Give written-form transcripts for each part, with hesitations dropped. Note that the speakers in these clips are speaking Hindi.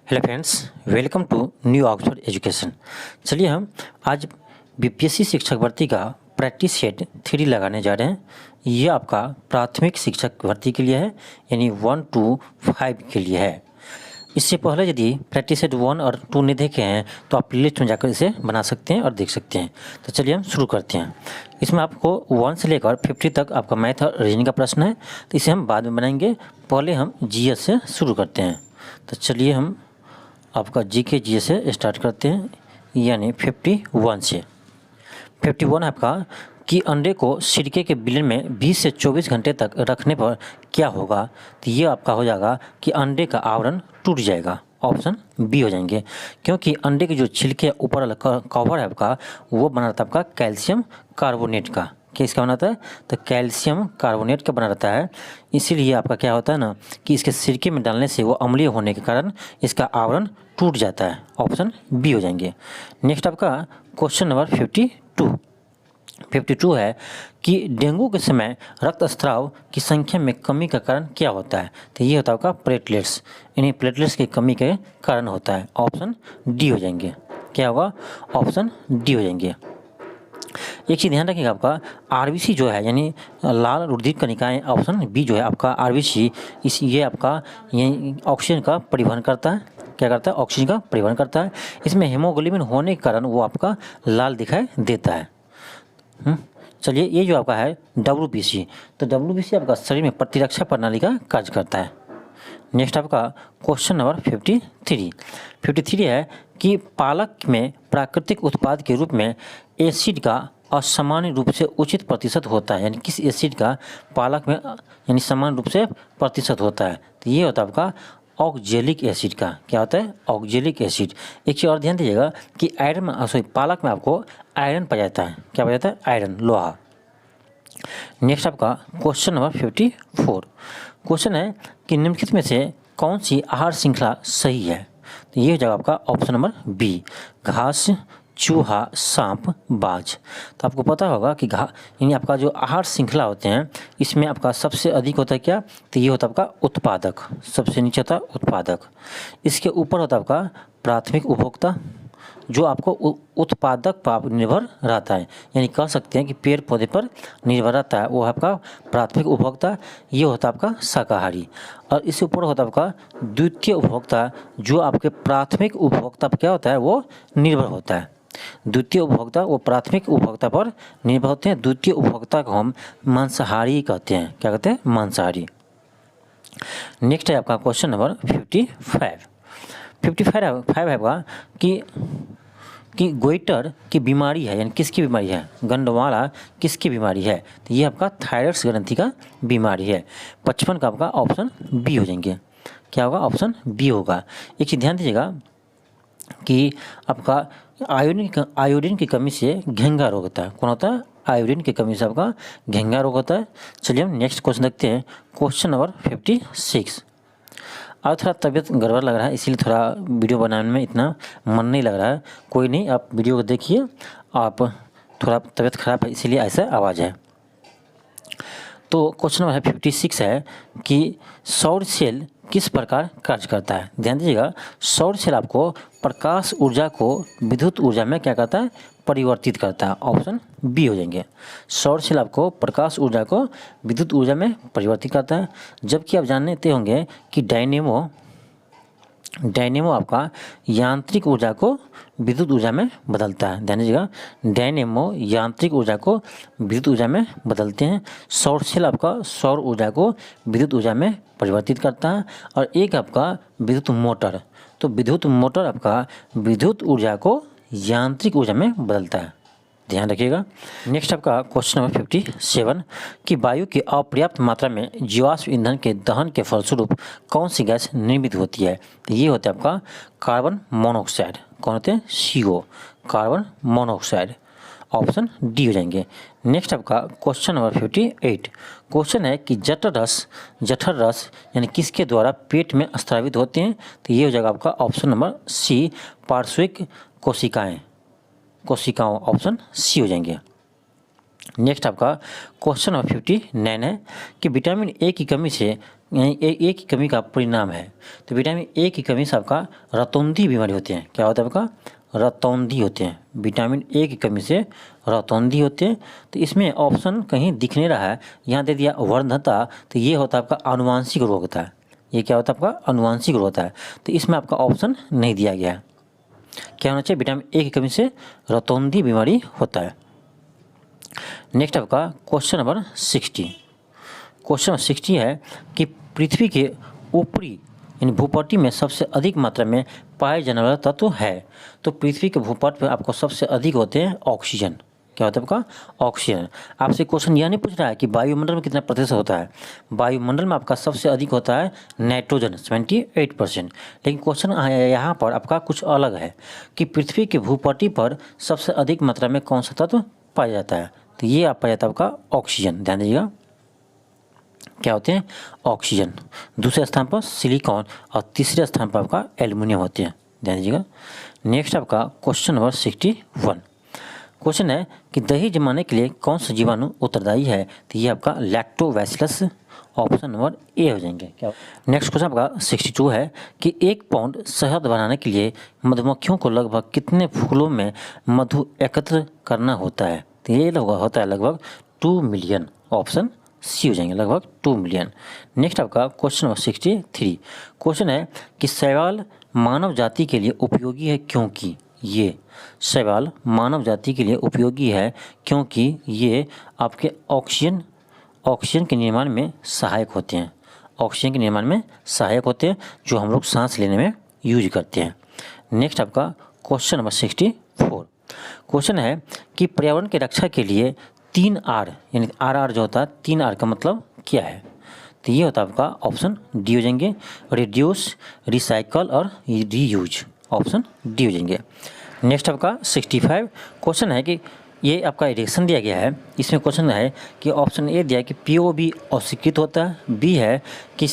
Hello friends, welcome to New Oxford Education. चलिए हम आज बीपीएससी शिक्षक भर्ती का प्रैक्टिस सेट 3 लगाने जा रहे हैं। ये आपका प्राथमिक शिक्षक भर्ती के लिए है, यानी 1 to 5 के लिए है। इससे पहले यदि प्रैक्टिस सेट 1 और 2 नहीं देखे हैं तो आप प्लेलिस्ट में जाकर इसे बना सकते हैं और देख सकते हैं। तो चलिए हम शुरू करते हैं। इसमें आपको 1 से लेकर 50 तक आपका मैथ और रीजनिंग का प्रश्न है, तो इसे हम बाद में बनाएंगे। पहले हम जीएस से शुरू करते हैं। तो चलिए हम आपका जीके जीएस से स्टार्ट करते हैं, यानी 51 से। 51 आपका कि अंडे को सिरके के बिलन में 20 से 24 घंटे तक रखने पर क्या होगा। तो ये आपका हो जाएगा कि अंडे का आवरण टूट जाएगा। ऑप्शन बी हो जाएंगे, क्योंकि अंडे के जो छिलके ऊपर वाला कवर है आपका, वो बना रहता है आपका कैल्शियम कार्बोनेट का। किसका बना रहता है? तो कैल्शियम कार्बोनेट का बना रहता है। इसीलिए आपका क्या होता है ना कि इसके सिरके में डालने से वो अम्लीय होने के कारण इसका आवरण टूट जाता है। ऑप्शन बी हो जाएंगे। नेक्स्ट आपका क्वेश्चन नंबर 52 है कि डेंगू के समय रक्तस्राव की संख्या में कमी का कारण क्या होता है। तो ये होता है आपका प्लेटलेट्स, यानी प्लेटलेट्स की कमी के कारण होता है। ऑप्शन डी हो जाएंगे। क्या होगा? ऑप्शन डी हो जाएंगे। एक चीज़ ध्यान रखिएगा, आपका आरबीसी जो है यानी लाल रुधिर कणिकाएं, ऑप्शन बी जो है आपका आरबीसी, ये आपका ये ऑक्सीजन का परिवहन करता है। क्या करता है? ऑक्सीजन का परिवहन करता है। इसमें हेमोग्लोबिन होने के कारण वो आपका लाल दिखाई देता है। चलिए, ये जो आपका है डब्ल्यूबीसी, तो डब्ल्यूबीसी आपका शरीर में प्रतिरक्षा प्रणाली का कार्य करता है। नेक्स्ट आपका क्वेश्चन नंबर 53 है कि पालक में प्राकृतिक उत्पाद के रूप में एसिड का असामान्य रूप से उचित प्रतिशत होता है, यानी किस एसिड का पालक में यानी समान रूप से प्रतिशत होता है। तो ये होता है आपका ऑक्जेलिक एसिड का। क्या होता है? Oxalic acid. एक चीज़ और ध्यान दीजिएगा कि पालक में आपको आयरन पाया जाता है। क्या पाया जाता है? आयरन, लोहा। नेक्स्ट आपका क्वेश्चन नंबर 54 क्वेश्चन है कि निम्नलिखित में से कौन सी आहार श्रृंखला सही है। तो ये हो जाएगा आपका ऑप्शन नंबर बी, घास, चूहा, सांप, बाज। तो आपको पता होगा कि यानी आपका जो आहार श्रृंखला होते हैं, इसमें आपका सबसे अधिक होता है क्या? तो ये होता है आपका उत्पादक, सबसे नीचे होता है उत्पादक। इसके ऊपर होता है आपका प्राथमिक उपभोक्ता, जो आपको उत्पादक पर निर्भर रहता है, यानी कह सकते हैं कि पेड़ पौधे पर निर्भर रहता है, वो आपका प्राथमिक उपभोक्ता। ये होता है आपका शाकाहारी। और इससे ऊपर होता है आपका द्वितीय उपभोक्ता, जो आपके प्राथमिक उपभोक्ता पर क्या होता है? वो निर्भर होता है। द्वितीय उपभोक्ता वो प्राथमिक उपभोक्ता पर निर्भर होते हैं। द्वितीय उपभोक्ता को हम मांसाहारी कहते हैं। क्या कहते हैं? मांसाहारी। नेक्स्ट है आपका क्वेश्चन नंबर 55 है आपका कि गोइटर की बीमारी है, यानी किसकी बीमारी है? गंडवाला किसकी बीमारी है? तो ये आपका थायराइड ग्रंथि का बीमारी है। 55 का आपका ऑप्शन बी हो जाएंगे। क्या होगा? ऑप्शन बी होगा। एक चीज़ ध्यान दीजिएगा कि आपका आयोडीन की कमी से घेंगा रोग होता है। कौन होता है? आयोडीन की कमी से आपका घेंगा रोग होता है। चलिए हम नेक्स्ट क्वेश्चन देखते हैं, क्वेश्चन नंबर 56। अब थोड़ा तबीयत गड़बड़ लग रहा है, इसीलिए थोड़ा वीडियो बनाने में इतना मन नहीं लग रहा है। कोई नहीं, आप वीडियो को देखिए। आप थोड़ा तबीयत खराब है, इसीलिए ऐसा आवाज़ है। तो क्वेश्चन नंबर 56 है कि सौर सेल किस प्रकार कार्य करता है। ध्यान दीजिएगा, सौर सेल आपको प्रकाश ऊर्जा को विद्युत ऊर्जा में क्या करता है? परिवर्तित करता है। ऑप्शन बी हो जाएंगे। सौर सेल आपको प्रकाश ऊर्जा को विद्युत ऊर्जा में परिवर्तित करता है। जबकि आप जानते होंगे कि डायनेमो आपका यांत्रिक ऊर्जा को विद्युत ऊर्जा में बदलता है। ध्यान दीजिएगा, डायनेमो यांत्रिक ऊर्जा को विद्युत ऊर्जा में बदलते हैं। सौर सेल आपका सौर ऊर्जा को विद्युत ऊर्जा में परिवर्तित करता है। और एक आपका विद्युत मोटर, तो विद्युत मोटर आपका विद्युत ऊर्जा को यांत्रिक ऊर्जा में बदलता है। ध्यान रखिएगा। नेक्स्ट आपका क्वेश्चन नंबर 57 कि वायु की अपर्याप्त मात्रा में जीवाश्म ईंधन के दहन के फलस्वरूप कौन सी गैस निर्मित होती है। तो ये होता है आपका कार्बन मोनोऑक्साइड। कौन होते हैं? CO, carbon monoxide. Option D हो जाएंगे। नेक्स्ट आपका क्वेश्चन नंबर 58 क्वेश्चन है कि जठर रस यानी किसके द्वारा पेट में स्रावित होते हैं। तो ये हो जाएगा आपका ऑप्शन नंबर सी, पार्श्विक कोशिकाओं। ऑप्शन सी हो जाएंगे। नेक्स्ट आपका क्वेश्चन नंबर 59 है कि विटामिन ए की कमी से यानी ए की कमी का परिणाम है। तो विटामिन ए की कमी से आपका रतौंधी बीमारी होती है। क्या होता है आपका? रतौंधी होते हैं। विटामिन ए की कमी से रतौंधी होते हैं। तो इसमें ऑप्शन कहीं दिख नहीं रहा है, यहाँ दे दिया वर्धनता, तो ये होता है आपका आनुवांशिक रोग होता है। ये क्या होता है आपका? अनुवांशिक रोग होता है। तो इसमें आपका ऑप्शन नहीं दिया गया है। क्या होना चाहिए? विटामिन ए की कमी से रतौंधी बीमारी होता है। नेक्स्ट आपका क्वेश्चन नंबर 60। क्वेश्चन नंबर 60 है कि पृथ्वी के ऊपरी यानी भूपट्टी में सबसे अधिक मात्रा में पाए जाने वाला तत्व है। तो पृथ्वी के भूपट पर आपको सबसे अधिक होते हैं ऑक्सीजन। क्या होता है आपका? ऑक्सीजन। आपसे क्वेश्चन यह नहीं पूछ रहा है कि वायुमंडल में कितना प्रतिशत होता है। वायुमंडल में आपका सबसे अधिक होता है नाइट्रोजन 78%। लेकिन क्वेश्चन यहाँ पर आपका कुछ अलग है कि पृथ्वी के भूपट्टी पर सबसे अधिक मात्रा में कौन सा तत्व पाया जाता है। तो ये आप पाया जाता है आपका ऑक्सीजन। ध्यान दीजिएगा, क्या होते हैं? ऑक्सीजन। दूसरे स्थान पर सिलिकॉन और तीसरे स्थान पर आपका एल्युमिनियम होते हैं। ध्यान दीजिएगा। नेक्स्ट आपका क्वेश्चन नंबर 61। क्वेश्चन है कि दही जमाने के लिए कौन सा जीवाणु उत्तरदायी है। तो ये आपका लैक्टोबैसिलस, ऑप्शन नंबर ए हो जाएंगे। क्या? नेक्स्ट क्वेश्चन आपका 62 है कि 1 पाउंड शहद बनाने के लिए मधुमक्खियों को लगभग कितने फूलों में मधु एकत्र करना होता है। तो ये होता है लगभग 2 मिलियन, ऑप्शन सी हो जाएंगे, लगभग 2 मिलियन। नेक्स्ट आपका क्वेश्चन नंबर 63। क्वेश्चन है कि शैवाल मानव जाति के लिए उपयोगी है क्योंकि ये शैवाल मानव जाति के लिए उपयोगी है क्योंकि ये आपके ऑक्सीजन के निर्माण में सहायक होते हैं। ऑक्सीजन के निर्माण में सहायक होते हैं जो हम लोग सांस लेने में यूज करते हैं। नेक्स्ट आपका क्वेश्चन नंबर 64। क्वेश्चन है कि पर्यावरण की रक्षा के लिए 3 R यानी RR जो होता है, 3 R का मतलब क्या है। तो ये होता है आपका ऑप्शन डी हो जाएंगे, रिड्यूस, रिसाइकल और रीयूज, ऑप्शन डी हो जाएंगे। नेक्स्ट आपका 65 क्वेश्चन है कि ये आपका रिएक्शन दिया गया है। इसमें क्वेश्चन है कि ऑप्शन ए दिया है कि POB ऑक्सीकृत होता है, बी है कि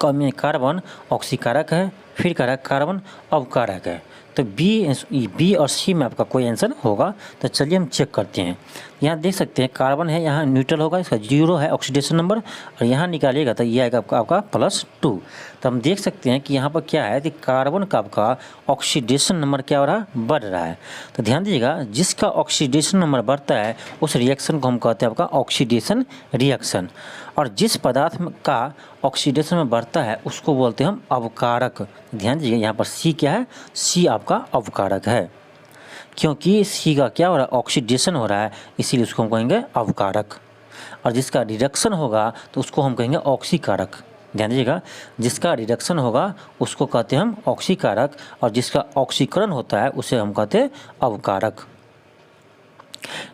कार्बन ऑक्सीकारक है, फिर कह रहा है कार्बन अवकारक है। तो बी और सी में आपका कोई आंसर होगा। तो चलिए हम चेक करते हैं। यहाँ देख सकते हैं कार्बन है, यहाँ न्यूट्रल होगा, इसका 0 है ऑक्सीडेशन नंबर, और यहाँ निकालिएगा तो ये आएगा आपका +2। तो हम देख सकते हैं कि यहाँ पर क्या है कि कार्बन का आपका ऑक्सीडेशन नंबर क्या हो रहा है? बढ़ रहा है। तो ध्यान दीजिएगा, जिसका ऑक्सीडेशन नंबर बढ़ता है उस रिएक्शन को हम कहते हैं आपका ऑक्सीडेशन रिएक्शन, और जिस पदार्थ का ऑक्सीडेशन में बढ़ता है उसको बोलते हैं हम अवकारक। ध्यान दीजिएगा, यहाँ पर सी क्या है? सी आपका अवकारक है, क्योंकि सी का क्या हो रहा है? ऑक्सीडेशन हो रहा है, इसीलिए उसको हम कहेंगे अवकारक। और जिसका रिडक्शन होगा तो उसको हम कहेंगे ऑक्सीकारक। ध्यान दीजिएगा, जिसका रिडक्शन होगा उसको कहते हैं हम ऑक्सीकारक, और जिसका ऑक्सीकरण होता है उसे हम कहते हैं अवकारक।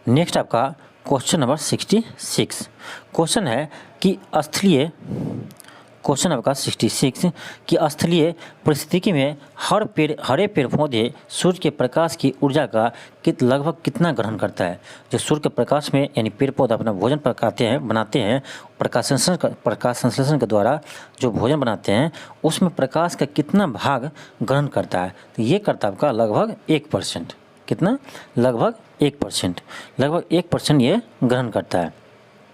नेक्स्ट आपका क्वेश्चन नंबर 66। क्वेश्चन है कि क्वेश्चन आपका 66 कि स्थलीय परिस्थिति में हरे पेड़ पौधे सूर्य के प्रकाश की ऊर्जा का लगभग कितना ग्रहण करता है। जो सूर्य के प्रकाश में यानी पेड़ पौधे अपना भोजन बनाते हैं, प्रकाश संश्लेषण के द्वारा जो भोजन बनाते हैं उसमें प्रकाश का कितना भाग ग्रहण करता है। तो ये करता है आपका लगभग 1%। कितना? लगभग 1%। लगभग 1% ये ग्रहण करता है।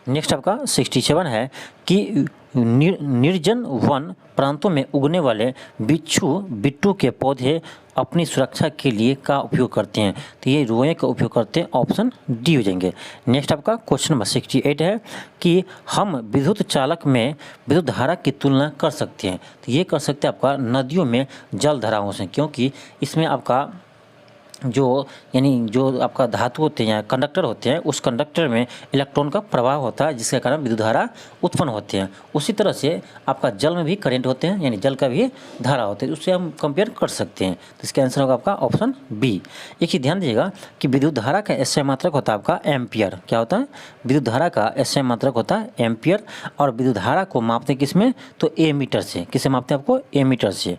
नेक्स्ट आपका 67 है कि निर्जन वन प्रांतों में उगने वाले बिट्टू के पौधे अपनी सुरक्षा के लिए का उपयोग करते हैं। तो ये रोए का उपयोग करते हैं, ऑप्शन डी हो जाएंगे। नेक्स्ट आपका क्वेश्चन नंबर 68 है कि हम विद्युत चालक में विद्युत धारा की तुलना कर सकते हैं। तो ये कर सकते हैं आपका नदियों में जल धाराओं से, क्योंकि इसमें आपका जो आपका धातु होते हैं या कंडक्टर होते हैं, उस कंडक्टर में इलेक्ट्रॉन का प्रवाह होता है जिसके कारण विद्युत धारा उत्पन्न होते हैं। उसी तरह से आपका जल में भी करंट होते हैं, यानी जल का भी धारा होते हैं, उससे हम कंपेयर कर सकते हैं। तो इसका आंसर होगा आपका ऑप्शन बी। एक चीज़ ध्यान दीजिएगा कि विद्युत धारा का एसआई मात्रक होता है आपका एम्पियर। क्या होता है? विद्युत धारा का एसआई मात्रक होता है एम्पियर, और विद्युत धारा को मापते हैं किसमें? तो एमीटर से। किससे मापते हैं आपको? एमीटर से।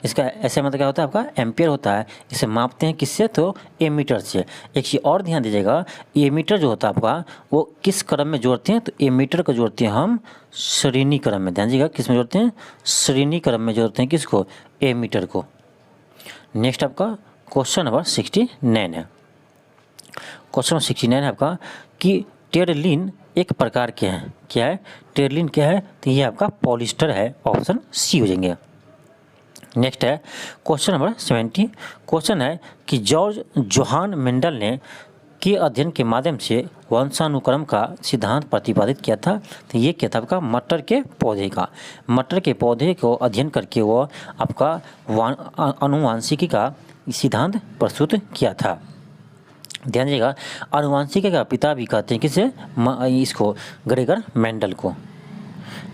इसका ऐसे मतलब क्या होता है? आपका एम्पियर होता है। इसे मापते हैं किससे? तो एमीटर से। एक चीज़ और ध्यान दीजिएगा, एमीटर जो होता है आपका वो किस क्रम में जोड़ते हैं? तो एमीटर को जोड़ते हैं हम श्रेणी क्रम में। ध्यान दीजिएगा, किस में जोड़ते हैं? श्रेणी क्रम में जोड़ते हैं किसको? एमीटर को। नेक्स्ट आपका क्वेश्चन नंबर 69 है। क्वेश्चन नंबर 69 है आपका कि टेरलिन एक प्रकार के हैं। क्या है टेरलिन? क्या है? तो ये आपका पॉलिस्टर है। ऑप्शन सी हो जाएंगे। नेक्स्ट है क्वेश्चन नंबर 70। क्वेश्चन है कि जॉर्ज जोहान मेंडल ने के अध्ययन के माध्यम से वंशानुक्रम का सिद्धांत प्रतिपादित किया था। तो ये क्या था आपका? मटर के पौधे का। मटर के पौधे को अध्ययन करके वो आपका आनुवांशिकी का सिद्धांत प्रस्तुत किया था। ध्यान दीजिएगा, आनुवांशिकी का पिता भी कहते हैं किसे? इसको ग्रेगर मेंडल को।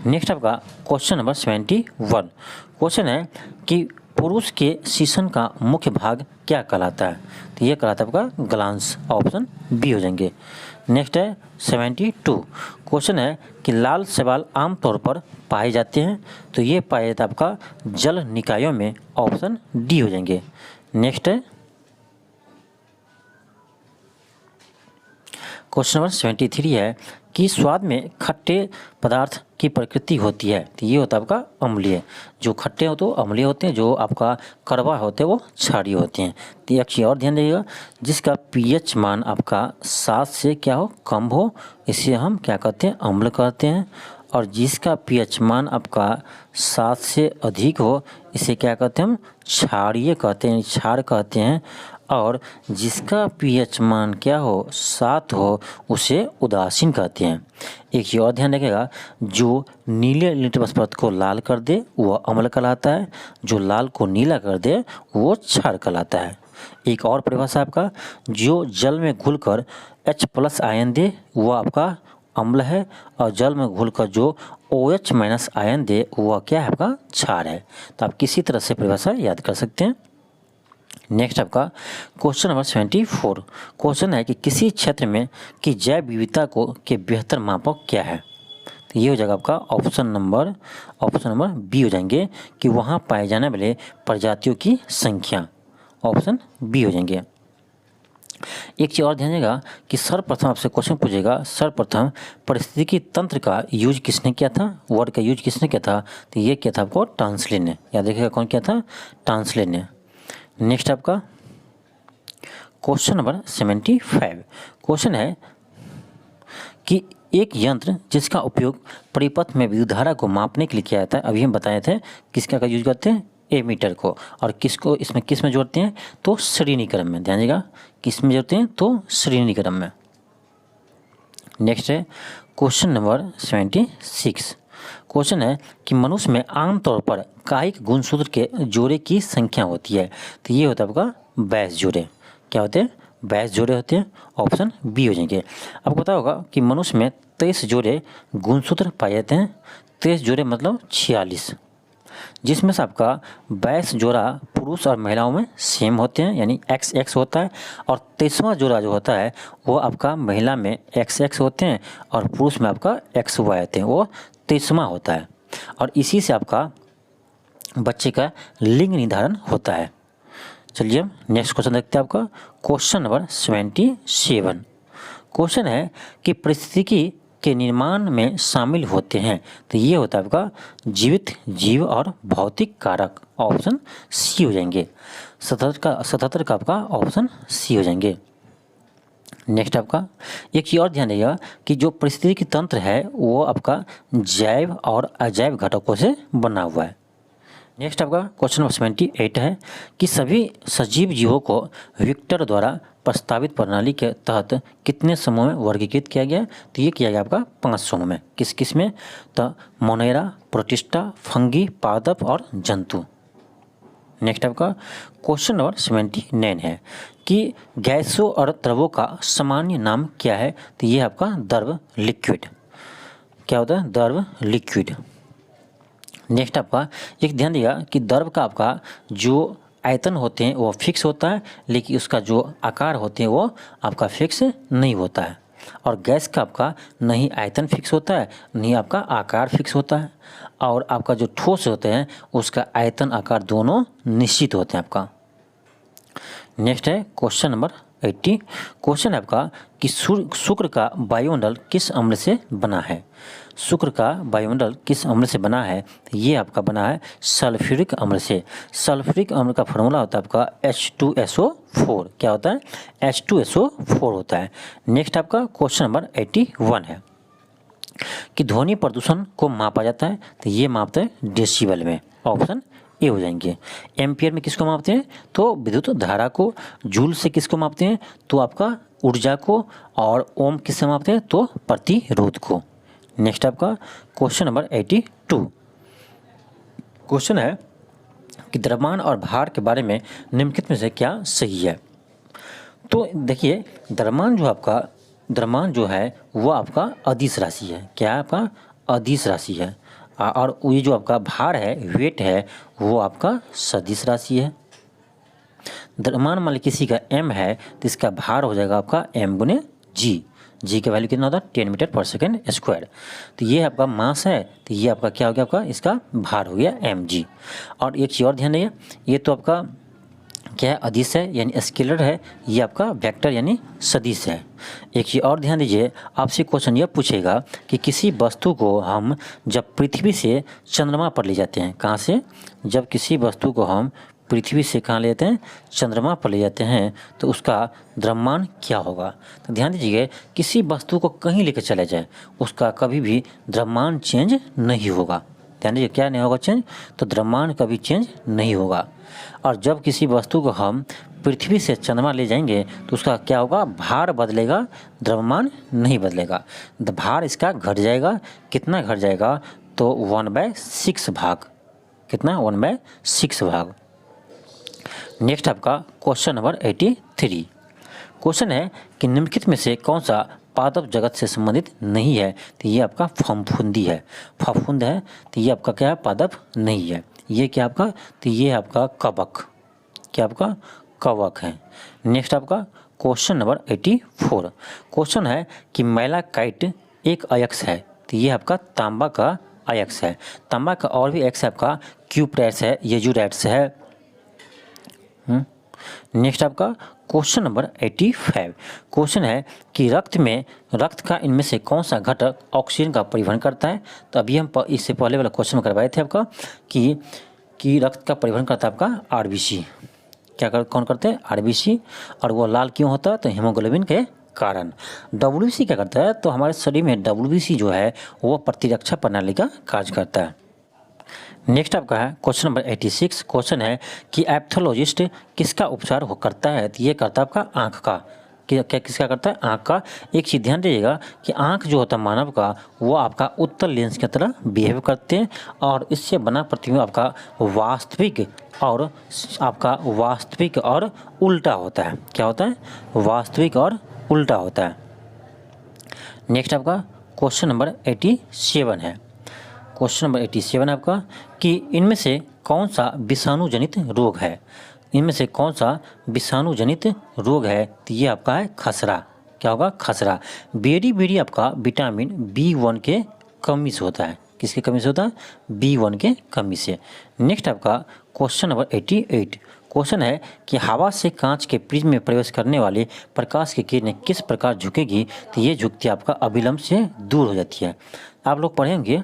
नेक्स्ट आपका क्वेश्चन नंबर 71। क्वेश्चन है कि पुरुष के शिशन का मुख्य भाग क्या कहलाता है? तो ये कहलाता है आपका ग्लांस। ऑप्शन बी हो जाएंगे। नेक्स्ट है 72। क्वेश्चन है कि लाल शैवाल आमतौर पर पाए जाते हैं। तो ये पाए जाते आपका जल निकायों में। ऑप्शन डी हो जाएंगे। नेक्स्ट है क्वेश्चन नंबर 73 है कि स्वाद में खट्टे पदार्थ की प्रकृति होती है। तो ये होता है आपका अम्लीय। जो खट्टे होते हैं अम्लीय होते हैं, जो आपका कड़वा होते हैं वो क्षारीय होते हैं। तो एक चीज़ और ध्यान दीजिएगा, जिसका पीएच मान आपका 7 से क्या हो? कम हो, इसे हम क्या कहते हैं? अम्ल कहते हैं। और जिसका पीएच मान आपका 7 से अधिक हो, इसे क्या कहते हैं? हम क्षारीय कहते हैं, क्षार कहते हैं। और जिसका पीएच मान क्या हो? 7 हो, उसे उदासीन कहते हैं। एक चीज़ और ध्यान रखिएगा, जो नीले लिटमस पदार्थ को लाल कर दे वह अम्ल कहलाता है, जो लाल को नीला कर दे वो क्षार कहलाता है। एक और परिभाषा आपका, जो जल में घुलकर H+ आयन दे वह आपका अम्ल है, और जल में घुलकर जो OH- आयन दे वह क्या है? आपका क्षार है। तो आप किसी तरह से परिभाषा याद कर सकते हैं। नेक्स्ट आपका क्वेश्चन नंबर 74। क्वेश्चन है कि किसी क्षेत्र में की जैव विविधता को के बेहतर मापक क्या है? तो ये हो जाएगा आपका ऑप्शन नंबर बी हो जाएंगे कि वहाँ पाए जाने वाले प्रजातियों की संख्या। ऑप्शन बी हो जाएंगे। एक चीज़ और ध्यान देगा कि सर्वप्रथम आपसे क्वेश्चन पूछेगा, सर्वप्रथम पारिस्थितिकी तंत्र का यूज किसने किया था? वर्ड का यूज किसने किया था? तो ये किया था आपको टांसले ने। याद रखिएगा कौन किया था? टांसले ने। नेक्स्ट आपका क्वेश्चन नंबर 75। क्वेश्चन है कि एक यंत्र जिसका उपयोग परिपथ में विद्युत धारा को मापने के लिए किया जाता है, अभी हम बताए थे किसका का यूज करते हैं? एमीटर को। और किसको इसमें किस में जोड़ते हैं? तो श्रेणी क्रम में। ध्यान देगा किस में जोड़ते हैं? तो श्रेणी क्रम में। नेक्स्ट है क्वेश्चन नंबर 76। क्वेश्चन है कि मनुष्य में आमतौर पर कायिक गुणसूत्र के जोड़े की संख्या होती है। तो ये होता है आपका 22 जोड़े। क्या होते हैं? 22 जोड़े होते हैं। ऑप्शन बी हो जाएंगे। आपको पता होगा कि मनुष्य में 23 जोड़े गुणसूत्र पाए जाते हैं। 23 जोड़े मतलब 46, जिसमें से आपका 22 जोड़ा पुरुष और महिलाओं में सेम होते हैं, यानी XX होता है। और 23वां जोड़ा जो होता है वो आपका महिला में XX होते हैं और पुरुष में आपका XY होते हैं, वो 23वां होता है। और इसी से आपका बच्चे का लिंग निर्धारण होता है। चलिए हम नेक्स्ट क्वेश्चन देखते हैं। आपका क्वेश्चन नंबर 77। क्वेश्चन है कि पारिस्थितिकी के निर्माण में शामिल होते हैं। तो ये होता है आपका जीवित जीव और भौतिक कारक। ऑप्शन सी हो जाएंगे। 77 का आपका ऑप्शन सी हो जाएंगे। नेक्स्ट आपका एक चीज़ और ध्यान रखिएगा कि जो पारिस्थितिकी तंत्र है वो आपका जैव और अजैव घटकों से बना हुआ है। नेक्स्ट आपका क्वेश्चन नंबर 78 है कि सभी सजीव जीवों को विक्टर द्वारा प्रस्तावित प्रणाली के तहत कितने समूह में वर्गीकृत किया गया? तो ये किया गया आपका 5 समूह में। किस किस में? तो मोनेरा, प्रोटिस्टा, फंगी, पादप और जंतु। नेक्स्ट आपका क्वेश्चन नंबर 79 है कि गैसों और द्रवों का सामान्य नाम क्या है? तो ये आपका द्रव लिक्विड। क्या होता है? द्रव लिक्विड। नेक्स्ट आपका एक ध्यान दिया कि द्रव का आपका जो आयतन होते हैं वो फिक्स होता है, लेकिन उसका जो आकार होते हैं वो आपका फिक्स नहीं होता है। और गैस का आपका नहीं आयतन फिक्स होता है, नहीं आपका आकार फिक्स होता है। और आपका जो ठोस होते हैं उसका आयतन आकार दोनों निश्चित होते हैं आपका। नेक्स्ट है क्वेश्चन नंबर 80। क्वेश्चन है आपका कि शुक्र का वायुमंडल किस अम्ल से बना है। शुक्र का वायुमंडल किस अम्ल से बना है, तो ये आपका बना है सल्फ्यूरिक अम्ल से। सल्फ्यूरिक अम्ल का फॉर्मूला होता है आपका H2SO4। क्या होता है? H2SO4 होता है। नेक्स्ट आपका क्वेश्चन नंबर 81 है कि ध्वनि प्रदूषण को मापा जाता है, तो ये मापते हैं डेसिबल में। ऑप्शन ए हो जाएंगे। एम्पियर में किसको मापते हैं? तो विद्युत धारा को। जूल से किसको मापते हैं? तो आपका ऊर्जा को। और ओम किससे मापते हैं? तो प्रतिरोध को। नेक्स्ट आपका क्वेश्चन नंबर 82। क्वेश्चन है कि द्रव्यमान और भार के बारे में निम्नलिखित में से क्या सही है। तो देखिए, द्रव्यमान जो है वो आपका अदिश राशि है। क्या है? आपका अदिश राशि है। और ये जो आपका भार है, वेट है, वो आपका सदिश राशि है। द्रव्यमान मान लीजिए किसी का m है, तो इसका भार हो जाएगा आपका m गुने g का वैल्यू कितना होता है? 10 मीटर पर सेकेंड स्क्वायर। तो ये आपका मास है, तो ये आपका क्या हो गया? आपका इसका भार हो गया mg। और एक चीज़ और ध्यान देइए, ये तो आपका क्या है? अदिश है यानी स्केलर है, ये आपका वेक्टर यानी सदिश है। एक चीज़ और ध्यान दीजिए, आपसे क्वेश्चन यह पूछेगा कि किसी वस्तु को हम जब पृथ्वी से चंद्रमा पर ले जाते हैं, कहाँ से? जब किसी वस्तु को हम पृथ्वी से कहाँ ले जाते हैं? चंद्रमा पर ले जाते हैं, तो उसका द्रव्यमान क्या होगा? तो ध्यान दीजिए, किसी वस्तु को कहीं लेकर चला जाए, उसका कभी भी द्रव्यमान चेंज नहीं होगा। ध्यान दीजिए, क्या नहीं होगा चेंज? तो द्रव्यमान कभी चेंज नहीं होगा। और जब किसी वस्तु को हम पृथ्वी से चंद्रमा ले जाएंगे, तो उसका क्या होगा? भार बदलेगा, द्रव्यमान नहीं बदलेगा। भार इसका घट जाएगा। कितना घट जाएगा? तो 1/6 भाग। कितना? 1/6 भाग। नेक्स्ट आपका क्वेश्चन नंबर 83। क्वेश्चन है कि निम्नलिखित में से कौन सा पादप जगत से संबंधित नहीं है, तो ये आपका फफूंदी है। फफूंद है, तो ये आपका क्या है? पादप नहीं है। ये क्या आपका? तो ये आपका कवक। क्या आपका? कवक है। नेक्स्ट आपका क्वेश्चन नंबर 84। क्वेश्चन है कि मैलाकाइट एक अयस्क है, तो ये आपका तांबा का अयस्क है। तांबा का और भी अयस्क है आपका क्यूप्रेट्स है, येजुरेट्स है। नेक्स्ट आपका क्वेश्चन नंबर 85। क्वेश्चन है कि रक्त का इनमें से कौन सा घटक ऑक्सीजन का परिवहन करता है। तो अभी हम इससे पहले वाला क्वेश्चन में करवाए थे आपका कि रक्त का परिवहन करता है आपका आरबीसी। कौन करते हैं? आरबीसी। और वो लाल क्यों होता है? तो हीमोग्लोबिन के कारण। डब्ल्यूबीसी क्या करता है? तो हमारे शरीर में डब्ल्यूबीसी जो है वो प्रतिरक्षा प्रणाली का कार्य करता है। नेक्स्ट आपका है क्वेश्चन नंबर 86। क्वेश्चन है कि एप्थोलॉजिस्ट किसका उपचार करता है, तो ये करता है आपका आँख का। क्या किसका करता है? आँख का। एक चीज़ ध्यान दीजिएगा कि आँख जो होता है मानव का, वो आपका उत्तल लेंस की तरह बिहेव करते हैं, और इससे बना प्रतिबिंब आपका वास्तविक और उल्टा होता है। क्या होता है? वास्तविक और उल्टा होता है। नेक्स्ट आपका क्वेश्चन नंबर 87 है। क्वेश्चन नंबर 87 आपका कि इनमें से कौन सा विषाणु जनित रोग है। इनमें से कौन सा विषाणु जनित रोग है, तो ये आपका है खसरा। क्या होगा? खसरा। बेरी आपका विटामिन B1 के कमी से होता है। किसके कमी से होता है? B1 के कमी से। नेक्स्ट आपका क्वेश्चन नंबर 88। क्वेश्चन है कि हवा से कांच के प्रिज्म में प्रवेश करने वाले प्रकाश की किरणें किस प्रकार झुकेगी, तो ये झुकती आपका अविलंब से दूर हो जाती है। आप लोग पढ़ेंगे,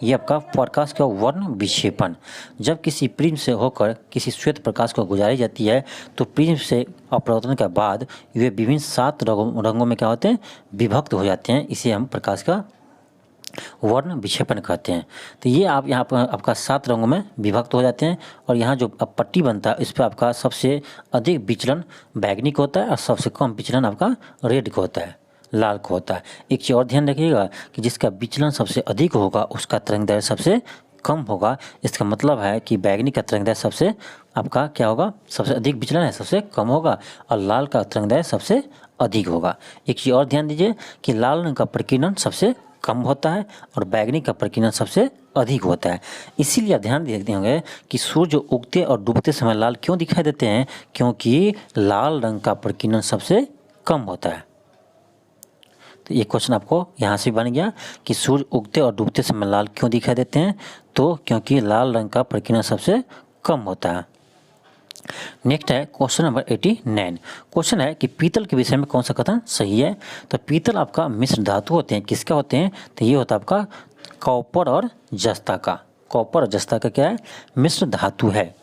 ये आपका प्रकाश का वर्ण विक्षेपण। जब किसी प्रिज्म से होकर किसी श्वेत प्रकाश को गुजारी जाती है, तो प्रिज्म से अपवर्तन के बाद वे विभिन्न 7 रंगों में क्या होते हैं? विभक्त हो जाते हैं। इसे हम प्रकाश का वर्ण विक्षेपण कहते हैं। तो ये आप यहाँ पर आपका 7 रंगों में विभक्त हो जाते हैं, और यहाँ जो पट्टी बनता है इस पर आपका सबसे अधिक विचलन बैगनी को होता है, और सबसे कम विचलन आपका रेड को होता है, लाल को होता है। एक चीज़ और ध्यान रखिएगा कि जिसका विचलन सबसे अधिक होगा उसका तरंगदैर्घ्य सबसे कम होगा। इसका मतलब है कि बैगनी का तरंगदैर्घ्य सबसे आपका क्या होगा? सबसे अधिक विचलन है, सबसे कम होगा, और लाल का तरंगदैर्घ्य सबसे अधिक होगा। एक चीज़ और ध्यान दीजिए कि लाल रंग का प्रकीर्णन सबसे कम होता है, और बैगनी का प्रकीर्णन सबसे अधिक होता है। इसीलिए आप ध्यान देते होंगे कि सूर्य उगते और डूबते समय लाल क्यों दिखाई देते हैं, क्योंकि लाल रंग का प्रकीर्णन सबसे कम होता है। तो ये क्वेश्चन आपको यहाँ से बन गया कि सूर्य उगते और डूबते समय लाल क्यों दिखाई देते हैं, तो क्योंकि लाल रंग का प्रकीर्णन सबसे कम होता है। नेक्स्ट है क्वेश्चन नंबर 89। क्वेश्चन है कि पीतल के विषय में कौन सा कथन सही है। तो पीतल आपका मिश्र धातु होते हैं, किसका होते हैं, तो ये होता है आपका कॉपर और जस्ता का। कॉपर और जस्ता का क्या है, मिश्र धातु है।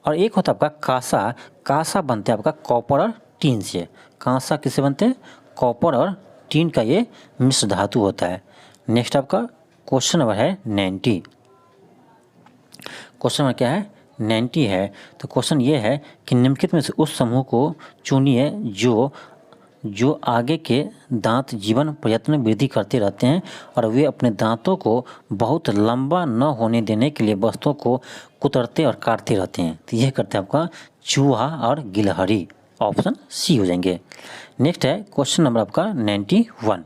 और एक होता है आपका कांसा। कांसा बनते हैं आपका कॉपर और टीन से। कांसा किससे बनते हैं, कॉपर और टीन का ये मिश्र धातु होता है। नेक्स्ट आपका क्वेश्चन नंबर है 90। क्वेश्चन नंबर क्या है, 90 है। तो क्वेश्चन ये है कि निम्नलिखित में से उस समूह को चुनिए जो आगे के दांत जीवन प्रयत्न वृद्धि करते रहते हैं और वे अपने दांतों को बहुत लंबा न होने देने के लिए वस्तुओं को कुतरते और काटते रहते हैं। तो यह करते हैं आपका चूहा और गिलहरी। ऑप्शन सी हो जाएंगे। नेक्स्ट है क्वेश्चन नंबर आपका 91।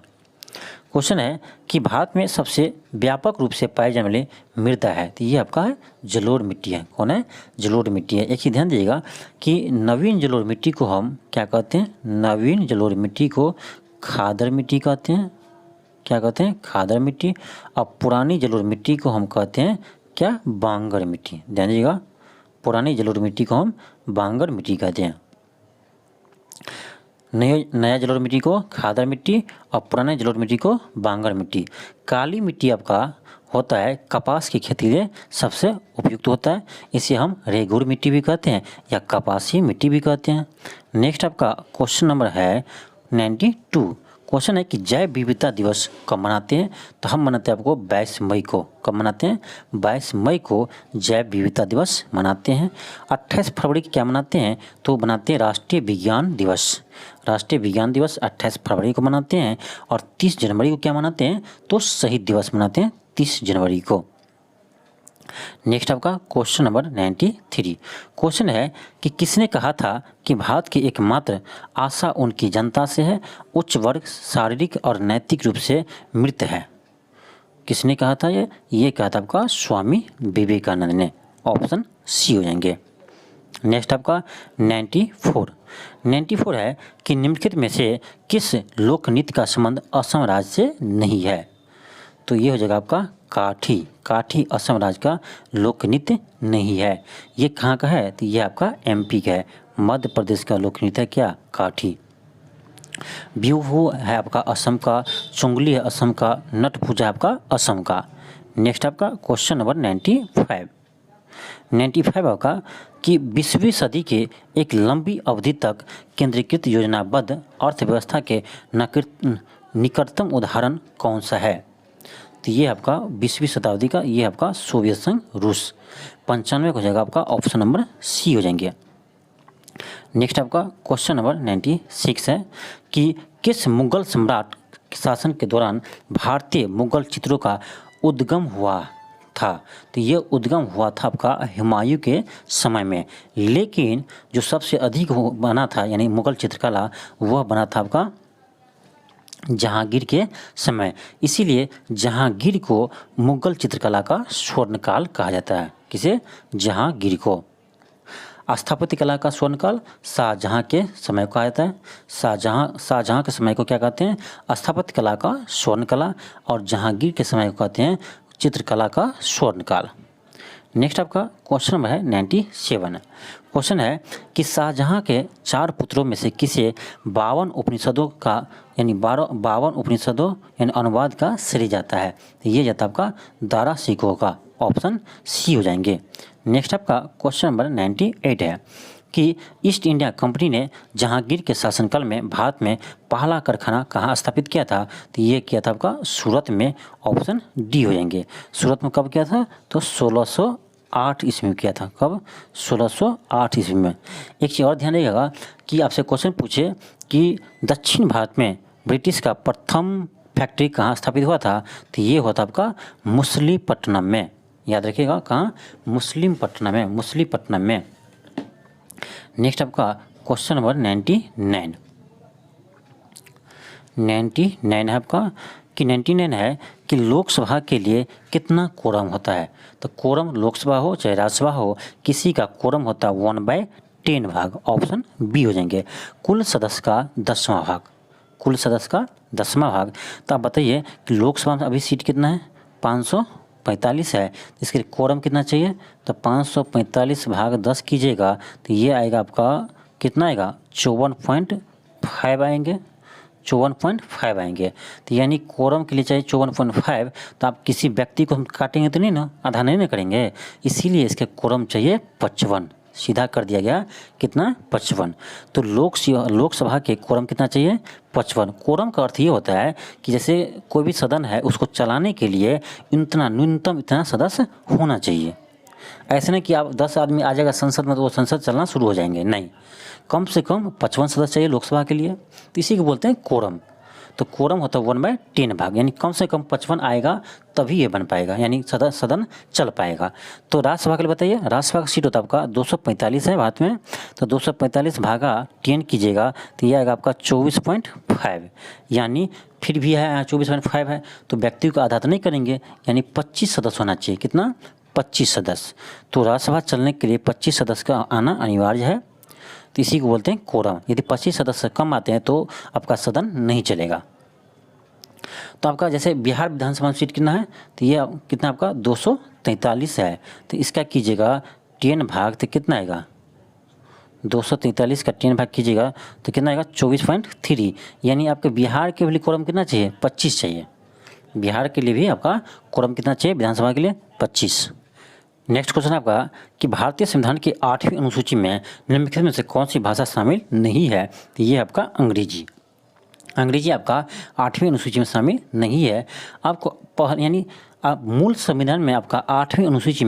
क्वेश्चन है कि भारत में सबसे व्यापक रूप से पाए जाने वाली मृदा है। तो ये आपका है जलोढ़ मिट्टी है। कौन है, जलोढ़ मिट्टी है। एक ही ध्यान दीजिएगा कि नवीन जलोढ़ मिट्टी को हम क्या कहते हैं, नवीन जलोढ़ मिट्टी को खादर मिट्टी कहते हैं। क्या कहते हैं, खादर मिट्टी। और पुरानी जलोढ़ मिट्टी को हम कहते हैं क्या, बांगर मिट्टी। ध्यान दीजिएगा, पुरानी जलोढ़ मिट्टी को हम बांगर मिट्टी कहते हैं। नया जलोढ़ मिट्टी को खादर मिट्टी और पुराने जलोढ़ मिट्टी को बांगर मिट्टी। काली मिट्टी आपका होता है कपास की खेती के सबसे उपयुक्त होता है। इसे हम रेगुड़ मिट्टी भी कहते हैं या कपासी मिट्टी भी कहते हैं। नेक्स्ट आपका क्वेश्चन नंबर है 92। क्वेश्चन है कि जैव विविधता दिवस कब मनाते हैं। तो हम मनाते हैं आपको 22 मई को। कब मनाते हैं, 22 मई को जैव विविधता दिवस मनाते हैं। 28 फरवरी को क्या मनाते हैं, तो बनाते हैं राष्ट्रीय विज्ञान दिवस। राष्ट्रीय विज्ञान दिवस 28 फरवरी को मनाते हैं। और 30 जनवरी को क्या मनाते हैं, तो शहीद दिवस मनाते हैं 30 जनवरी को। नेक्स्ट आपका क्वेश्चन नंबर 93। क्वेश्चन है कि किसने कहा था कि भारत की एकमात्र आशा उनकी जनता से है, उच्च वर्ग शारीरिक और नैतिक रूप से मृत है। किसने कहा था ये कहा था आपका स्वामी विवेकानंद ने। ऑप्शन सी हो जाएंगे। नेक्स्ट आपका 94 है कि निम्नलिखित में से किस लोक नृत्य का संबंध असम राज्य से नहीं है। तो ये हो जाएगा आपका काठी। काठी असम राज्य का लोक नृत्य नहीं है। ये कहाँ का है, तो ये आपका एमपी का है। मध्य प्रदेश का लोक नृत्य है क्या, काठी। बिहू है आपका असम का। चुंगली है असम का। नट पूजा है आपका असम का। नेक्स्ट आपका क्वेश्चन नंबर 95 आपका कि 20वीं सदी के एक लंबी अवधि तक केंद्रीकृत योजनाबद्ध अर्थव्यवस्था के निकटतम उदाहरण कौन सा है। तो ये आपका 20वीं शताब्दी का, ये आपका सोवियत संघ रूस। 95 हो जाएगा आपका, ऑप्शन नंबर सी हो जाएंगे। नेक्स्ट आपका क्वेश्चन नंबर 96 है कि किस मुगल सम्राट के शासन के दौरान भारतीय मुगल चित्रों का उद्गम हुआ था। तो ये उद्गम हुआ था आपका हुमायूं के समय में। लेकिन जो सबसे अधिक बना था यानी मुगल चित्रकला, वह बना था आपका जहांगीर के समय। इसीलिए जहांगीर को मुगल चित्रकला का स्वर्णकाल कहा जाता है। किसे, जहांगीर को। स्थापत्य कला का स्वर्णकाल शाहजहां के समय को कहा जाता है। शाहजहां के समय को क्या कहते हैं, स्थापत्य कला का स्वर्णकला। और जहांगीर के समय को कहते हैं चित्रकला का स्वर्णकाल। नेक्स्ट आपका क्वेश्चन नंबर है 97। क्वेश्चन है कि शाहजहां के 4 पुत्रों में से किसे 52 उपनिषदों का यानी 52 उपनिषदों यानी अनुवाद का श्रेय जाता है। तो ये जाता है आपका दारा शिकोह का। ऑप्शन सी हो जाएंगे। नेक्स्ट आपका क्वेश्चन नंबर 98 है कि ईस्ट इंडिया कंपनी ने जहांगीर के शासनकाल में भारत में पहला कारखाना कहाँ स्थापित किया था। तो ये किया था आपका सूरत में। ऑप्शन डी हो जाएंगे। सूरत में कब किया था, तो 1608 ईस्वी में किया था। कब, 1608 ईस्वी में। एक चीज़ और ध्यान रखिएगा कि आपसे क्वेश्चन पूछे कि दक्षिण भारत में ब्रिटिश का प्रथम फैक्ट्री कहाँ स्थापित हुआ था। तो ये हुआ था आपका मुसलीपट्टनम में। याद रखिएगा कहाँ, मुसलीपट्टनम में। नेक्स्ट आपका क्वेश्चन नंबर 99 है आपका कि 99 है कि लोकसभा के लिए कितना कोरम होता है। तो कोरम लोकसभा हो चाहे राज्यसभा हो, किसी का कोरम होता है 1/10 भाग। ऑप्शन बी हो जाएंगे। कुल सदस्य का 10वां भाग। कुल सदस्य का 10वां भाग। तो आप बताइए कि लोकसभा में अभी सीट कितना है, 545 है, इसके लिए कोरम कितना चाहिए, तो 545 भाग 10 कीजिएगा तो ये आएगा आपका कितना आएगा 54.5 आएंगे, 54.5 आएंगे। तो यानी कोरम के लिए चाहिए 54.5, तो आप किसी व्यक्ति को हम काटेंगे तो नहीं ना, आधा नहीं ना करेंगे, इसीलिए इसके कोरम चाहिए 55, सीधा कर दिया गया कितना 55। तो लोकसभा के कोरम कितना चाहिए 55। कोरम का अर्थ ये होता है कि जैसे कोई भी सदन है उसको चलाने के लिए इतना न्यूनतम इतना सदस्य होना चाहिए। ऐसे नहीं कि आप 10 आदमी आ जाएगा संसद में तो वो संसद चलना शुरू हो जाएंगे, नहीं, कम से कम 55 सदस्य चाहिए लोकसभा के लिए, तो इसी को बोलते हैं कोरम। तो कोरम होता है 1/10 भाग, यानी कम से कम 55 आएगा तभी ये बन पाएगा, यानी सदन चल पाएगा। तो राज्यसभा के लिए बताइए, राज्यसभा का सीट होता है आपका 245 है भारत में, तो 245 भागा 10 कीजिएगा तो ये आएगा आपका 24.5, यानी फिर भी है 24.5 है तो व्यक्ति को आधा तो नहीं करेंगे, यानी 25 सदस्य होना चाहिए, कितना 25 सदस्य। तो राज्यसभा चलने के लिए 25 सदस्य का आना अनिवार्य है, तो इसी को बोलते हैं कोरम। यदि 25 सदस्य कम आते हैं तो आपका सदन नहीं चलेगा। तो आपका जैसे बिहार विधानसभा सीट कितना है, तो ये कितना आपका 243 है, तो इसका कीजिएगा 10 भाग तो कितना आएगा 243 का 10 भाग कीजिएगा तो कितना आएगा 24.3, यानी आपके बिहार के लिए कोरम कितना चाहिए 25 चाहिए, बिहार के लिए भी आपका कोरम कितना चाहिए विधानसभा के लिए 25। नेक्स्ट क्वेश्चन आपका कि भारतीय संविधान की 8वीं अनुसूची में निम्नलिखित में से कौन सी भाषा शामिल नहीं है, तो ये आपका अंग्रेजी। अंग्रेजी आपका 8वीं अनुसूची में शामिल नहीं है। आपको यानी मूल संविधान में आपका 8वीं अनुसूची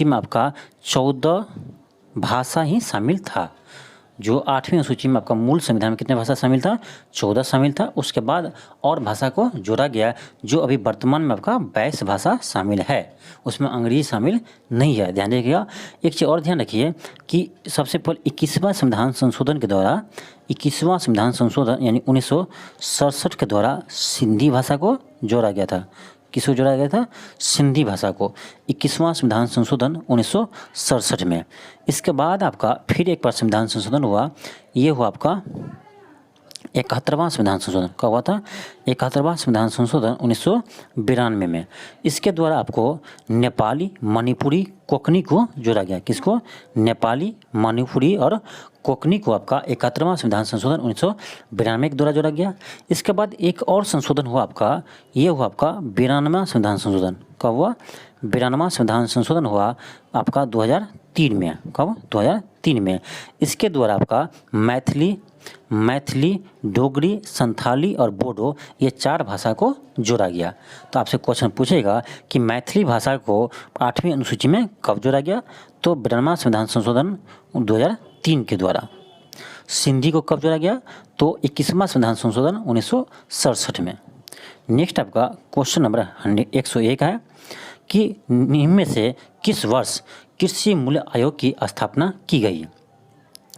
में आपका 14 भाषा ही शामिल था। जो 8वीं अनुसूची में आपका मूल संविधान में कितने भाषा शामिल था 14 शामिल था, उसके बाद और भाषा को जोड़ा गया, जो अभी वर्तमान में आपका 22 भाषा शामिल है, उसमें अंग्रेजी शामिल नहीं है। ध्यान रखिएगा। एक चीज़ और ध्यान रखिए कि सबसे पहले 21वां संविधान संशोधन के द्वारा 21वां संविधान संशोधन यानी 1967 के द्वारा सिंधी भाषा को जोड़ा गया था। किसको जोड़ा गया था, सिंधी भाषा को, 21वां संविधान संशोधन 1967 में। इसके बाद आपका फिर एक बार संविधान संशोधन हुआ, ये हुआ आपका 71वां संविधान संशोधन। कब हुआ था 71वां संविधान संशोधन 1992 में। इसके द्वारा आपको नेपाली, मणिपुरी, कोंकणी को जोड़ा गया। किसको, नेपाली, मणिपुरी और कोंकणी को आपका 71वां संविधान संशोधन 1992 के द्वारा जोड़ा गया। इसके बाद एक और संशोधन हुआ आपका, ये हुआ आपका 92वां संविधान संशोधन। कब हुआ 92वां संविधान संशोधन हुआ आपका 2003 में। कब 2003 में। इसके द्वारा आपका मैथिली, डोगरी, संथाली और बोडो ये 4 भाषा को जोड़ा गया। तो आपसे क्वेश्चन पूछेगा कि मैथिली भाषा को 8वीं अनुसूची में कब जोड़ा गया, तो 92वां संविधान संशोधन 2003 के द्वारा। सिंधी को कब जोड़ा गया, तो 21वां संविधान संशोधन 1967 में। नेक्स्ट आपका क्वेश्चन नंबर 101 है कि निम्न में से किस वर्ष कृषि मूल्य आयोग की स्थापना की गई।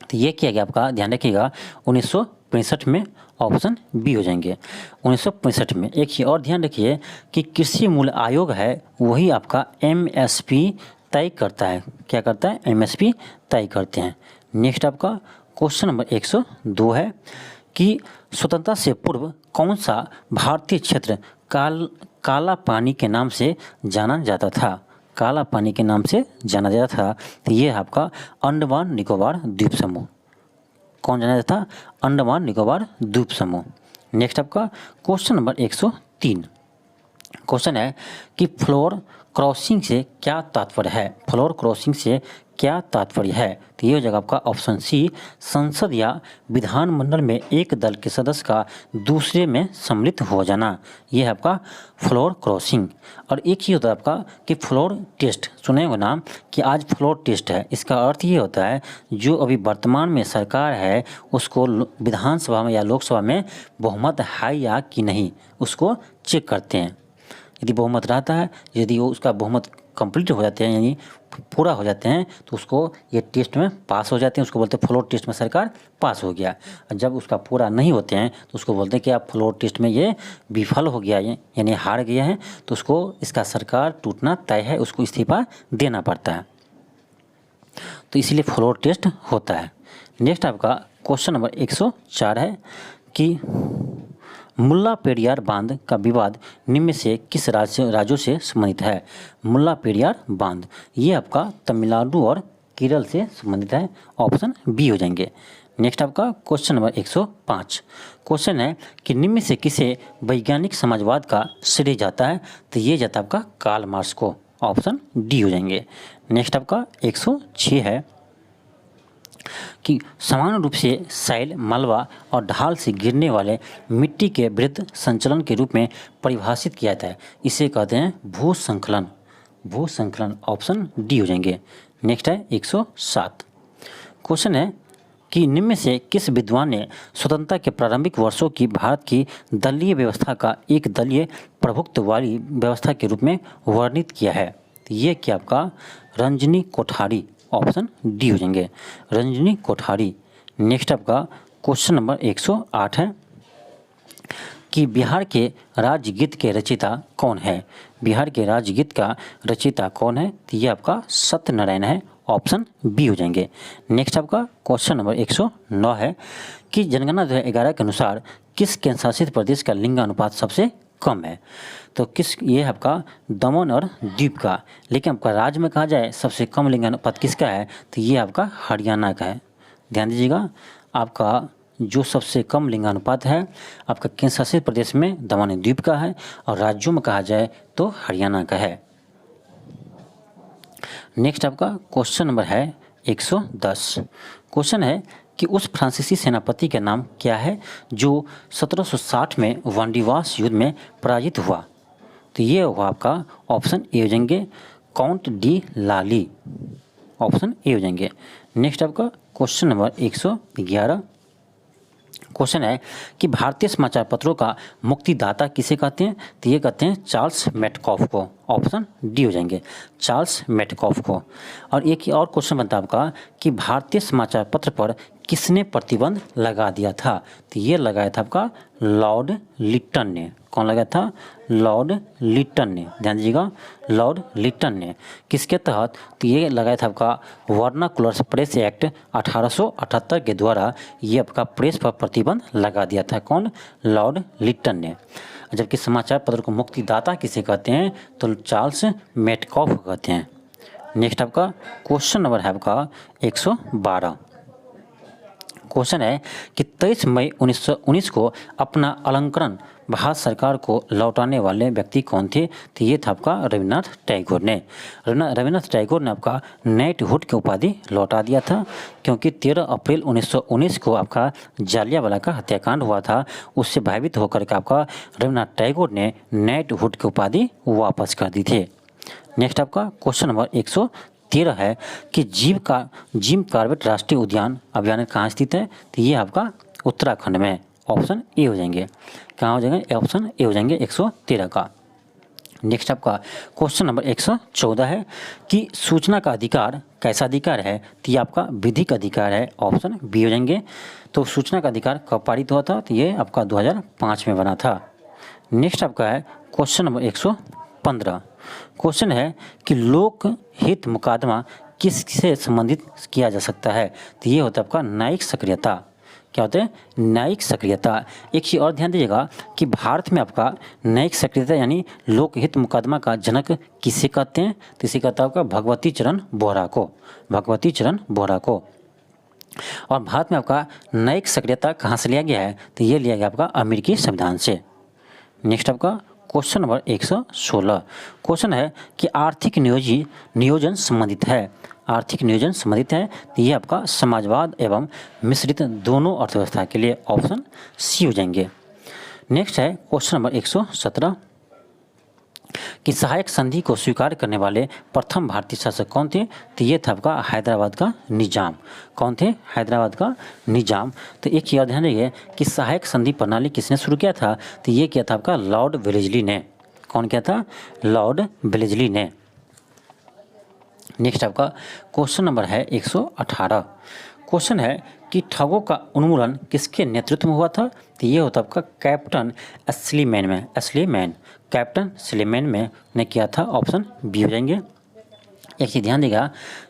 तो ये किया गया आपका, ध्यान रखिएगा, 1965 में। ऑप्शन बी हो जाएंगे 1965 में। एक ही और ध्यान रखिए कि कृषि मूल्य आयोग है वही आपका एमएसपी तय करता है। क्या करता है, एमएसपी तय करते हैं। नेक्स्ट आपका क्वेश्चन नंबर 102 है कि स्वतंत्रता से पूर्व कौन सा भारतीय क्षेत्र काला पानी के नाम से जाना जाता था। काला पानी के नाम से जाना जाता था, तो ये आपका अंडमान निकोबार द्वीप समूह। कौन जाना जाता था, अंडमान निकोबार द्वीप समूह। नेक्स्ट आपका क्वेश्चन नंबर 103 क्वेश्चन है कि फ्लोर क्रॉसिंग से क्या तात्पर्य है। फ्लोर क्रॉसिंग से क्या तात्पर्य है, तो ये हो जाएगा आपका ऑप्शन सी, संसद या विधानमंडल में एक दल के सदस्य का दूसरे में सम्मिलित हो जाना। ये है आपका फ्लोर क्रॉसिंग। और एक ही होता है आपका कि फ्लोर टेस्ट, सुने हो नाम कि आज फ्लोर टेस्ट है। इसका अर्थ ये होता है जो अभी वर्तमान में सरकार है उसको विधानसभा में या लोकसभा में बहुमत है या कि नहीं, उसको चेक करते हैं। यदि बहुमत रहता है, यदि वो उसका बहुमत कंप्लीट हो जाते हैं यानी पूरा हो जाते हैं, तो उसको ये टेस्ट में पास हो जाते हैं, उसको बोलते हैं फ्लोर टेस्ट में सरकार पास हो गया। जब उसका पूरा नहीं होते हैं तो उसको बोलते हैं कि आप फ्लोर टेस्ट में ये विफल हो गया है यानी हार गया है, तो उसको इसका सरकार टूटना तय है, उसको इस्तीफा देना पड़ता है। तो इसीलिए फ्लोर टेस्ट होता है। नेक्स्ट आपका क्वेश्चन नंबर 104 है कि मुल्ला पेरियार बांध का विवाद निम्न में से किस राज्यों से संबंधित है? मुल्ला पेरियार बांध ये आपका तमिलनाडु और केरल से संबंधित है। ऑप्शन बी हो जाएंगे। नेक्स्ट आपका क्वेश्चन नंबर 105 क्वेश्चन है कि निम्न में से किसे वैज्ञानिक समाजवाद का श्रेय जाता है? तो ये जाता है आपका कार्ल मार्क्स को। ऑप्शन डी हो जाएंगे। नेक्स्ट आपका 106 है कि समान रूप से सैल, मलबा और ढाल से गिरने वाले मिट्टी के वृत्त संचलन के रूप में परिभाषित किया जाता है। इसे कहते हैं भूसंकलन। भूसंकलन ऑप्शन डी हो जाएंगे। नेक्स्ट है 107 क्वेश्चन है कि निम्न में से किस विद्वान ने स्वतंत्रता के प्रारंभिक वर्षों की भारत की दलीय व्यवस्था का एक दलीय प्रभुत्व वाली व्यवस्था के रूप में वर्णित किया है? तो ये क्या आपका रंजनी कोठारी। ऑप्शन डी हो जाएंगे, रंजनी कोठारी। नेक्स्ट आपका क्वेश्चन नंबर 108 है कि बिहार के राजगीत के रचयिता कौन है? बिहार के राजगीत का रचयिता कौन है? तो ये आपका सत्यनारायण है। ऑप्शन बी हो जाएंगे। नेक्स्ट आपका क्वेश्चन नंबर 109 है कि जनगणना 2011 के अनुसार किस केंद्र शासित प्रदेश का लिंगानुपात सबसे कम है? तो किस ये आपका दमन और द्वीप का। लेकिन आपका राज्य में कहा जाए सबसे कम लिंगानुपात किसका है? तो ये आपका हरियाणा का है। ध्यान दीजिएगा, आपका जो सबसे कम लिंगानुपात है आपका केंद्र शासित प्रदेश में दमन और द्वीप का है और राज्यों में कहा जाए तो हरियाणा का है। नेक्स्ट आपका क्वेश्चन नंबर है 110 क्वेश्चन है कि उस फ्रांसीसी सेनापति का नाम क्या है जो 1760 में वांडीवास युद्ध में पराजित हुआ? तो ये हुआ आपका ऑप्शन ए हो जाएंगे count D Lali. Option A हो जाएंगे। नेक्स्ट आपका क्वेश्चन नंबर 111 क्वेश्चन है कि भारतीय समाचार पत्रों का मुक्तिदाता किसे कहते हैं? तो ये कहते हैं चार्ल्स मेटकॉफ को। ऑप्शन डी हो जाएंगे, चार्ल्स मेटकॉफ को। और एक ही और क्वेश्चन बनता है आपका कि भारतीय समाचार पत्र पर किसने प्रतिबंध लगा दिया था? तो ये लगाया था आपका लॉर्ड लिटन ने। कौन लगाया था? लॉर्ड लिटन ने। ध्यान दीजिएगा, लॉर्ड लिटन ने। किसके तहत? तो ये लगाया था आपका वर्नाकुलर प्रेस एक्ट 1878 के द्वारा ये आपका प्रेस पर प्रतिबंध लगा दिया था। कौन? लॉर्ड लिटन ने। जबकि समाचार पत्र को मुक्तिदाता किसे कहते हैं? तो चार्ल्स मेटकॉफ कहते हैं। नेक्स्ट आपका क्वेश्चन नंबर है आपका 112 क्वेश्चन है कि 23 मई 1919 को अपना अलंकरण भारत सरकार को लौटाने वाले व्यक्ति कौन थे? तो ये था आपका रविन्द्रनाथ टैगोर ने। रविन्द्रनाथ टैगोर ने आपका नाइटहुड की उपाधि लौटा दिया था क्योंकि 13 अप्रैल 1919 को आपका जालियांवाला का हत्याकांड हुआ था। उससे भयभीत होकर के आपका रविन्द्रनाथ टैगोर ने नाइटहुड की उपाधि वापस कर दी थी। नेक्स्ट आपका क्वेश्चन नंबर 113 है कि जिम कॉर्बेट राष्ट्रीय उद्यान अभ्यारण्य कहाँ स्थित है? तो ये आपका उत्तराखंड में। ऑप्शन ए हो जाएंगे। कहाँ हो जाएंगे? ऑप्शन ए हो जाएंगे 113 का। नेक्स्ट आपका क्वेश्चन नंबर 114 है कि सूचना का अधिकार कैसा अधिकार है? तो ये आपका विधिक अधिकार है। ऑप्शन बी हो जाएंगे। तो सूचना का अधिकार कब पारित हुआ था? तो ये आपका 2005 में बना था। नेक्स्ट आपका है क्वेश्चन नंबर 115 क्वेश्चन है कि लोक हित मुकदमा किससे संबंधित किया जा सकता है? तो ये होता है आपका न्यायिक सक्रियता। क्या होता है? न्यायिक सक्रियता। एक चीज़ और ध्यान दीजिएगा कि भारत में आपका न्यायिक सक्रियता यानी लोकहित मुकदमा का जनक किसे कहते हैं? तो इसे कहता है आपका भगवती चरण बोहरा को। भगवती चरण बोहरा को। और भारत में आपका न्यायिक सक्रियता कहाँ से लिया गया है? तो ये लिया गया आपका अमेरिकी संविधान से। नेक्स्ट आपका क्वेश्चन नंबर 116 क्वेश्चन है कि आर्थिक नियोजन संबंधित है। आर्थिक नियोजन संबंधित है तो ये आपका समाजवाद एवं मिश्रित दोनों अर्थव्यवस्था के लिए। ऑप्शन सी हो जाएंगे। नेक्स्ट है क्वेश्चन नंबर 117 कि सहायक संधि को स्वीकार करने वाले प्रथम भारतीय शासक कौन थे? तो ये था आपका हैदराबाद का निजाम। कौन थे? हैदराबाद का निजाम। तो एक चीज़ ध्यान रखिए कि सहायक संधि प्रणाली किसने शुरू किया था? तो ये किया था आपका लॉर्ड वेलेस्ली ने। कौन किया था? लॉर्ड वेलेस्ली ने। नेक्स्ट आपका क्वेश्चन नंबर है 118 क्वेश्चन है कि ठगों का उन्मूलन किसके नेतृत्व में हुआ था? तो ये होता आपका कैप्टन स्लीमैन। कैप्टन स्लीमैन में ने किया था। ऑप्शन बी हो जाएंगे। एक चीज़ ध्यान देगा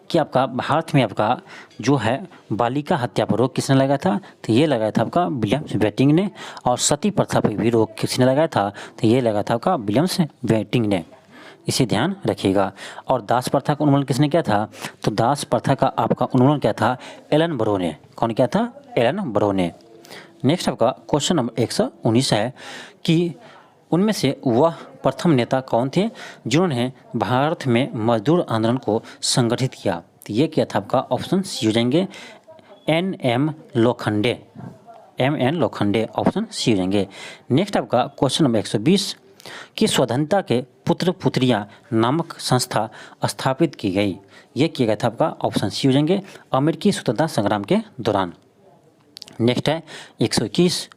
कि आपका भारत में आपका जो है बालिका हत्या पर रोक किसने लगाया था, तो ये लगाया था आपका विलियम्स बेटिंग ने। और सती प्रथा पर भी रोक किसने लगाया था, तो ये लगाया था आपका विलियम्स बेटिंग ने, इसे ध्यान रखिएगा। और दास प्रथा का उन्मूलन किसने किया था, तो दास प्रथा का आपका उन्मूलन क्या था, एलन बरो ने। कौन किया था, एलन बरो ने। नेक्स्ट आपका क्वेश्चन नंबर 119 है कि उनमें से वह प्रथम नेता कौन थे जिन्होंने भारत में मजदूर आंदोलन को संगठित किया, तो ये क्या था आपका ऑप्शन सी हो जाएंगे N Lokhande, N Lokhande, option C हो जाएंगे। नेक्स्ट आपका क्वेश्चन नंबर 120 कि स्वतंत्रता के पुत्र पुत्रियां नामक संस्था स्थापित की गई, ये किया गया था आपका ऑप्शन सी हो जाएंगे अमेरिकी स्वतंत्रता संग्राम के दौरान। नेक्स्ट है 121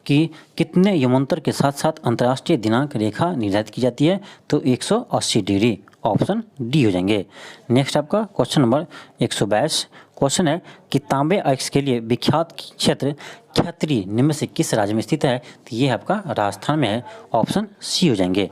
कि कितने यमंतर के साथ साथ अंतर्राष्ट्रीय दिनांक रेखा निर्धारित की जाती है, तो 180 डिग्री, ऑप्शन डी हो जाएंगे। नेक्स्ट आपका क्वेश्चन नंबर 122 क्वेश्चन है कि तांबे अयस्क के लिए विख्यात क्षेत्र खत्री निम्न से किस राज्य में स्थित है, तो ये आपका राजस्थान में है, ऑप्शन सी हो जाएंगे।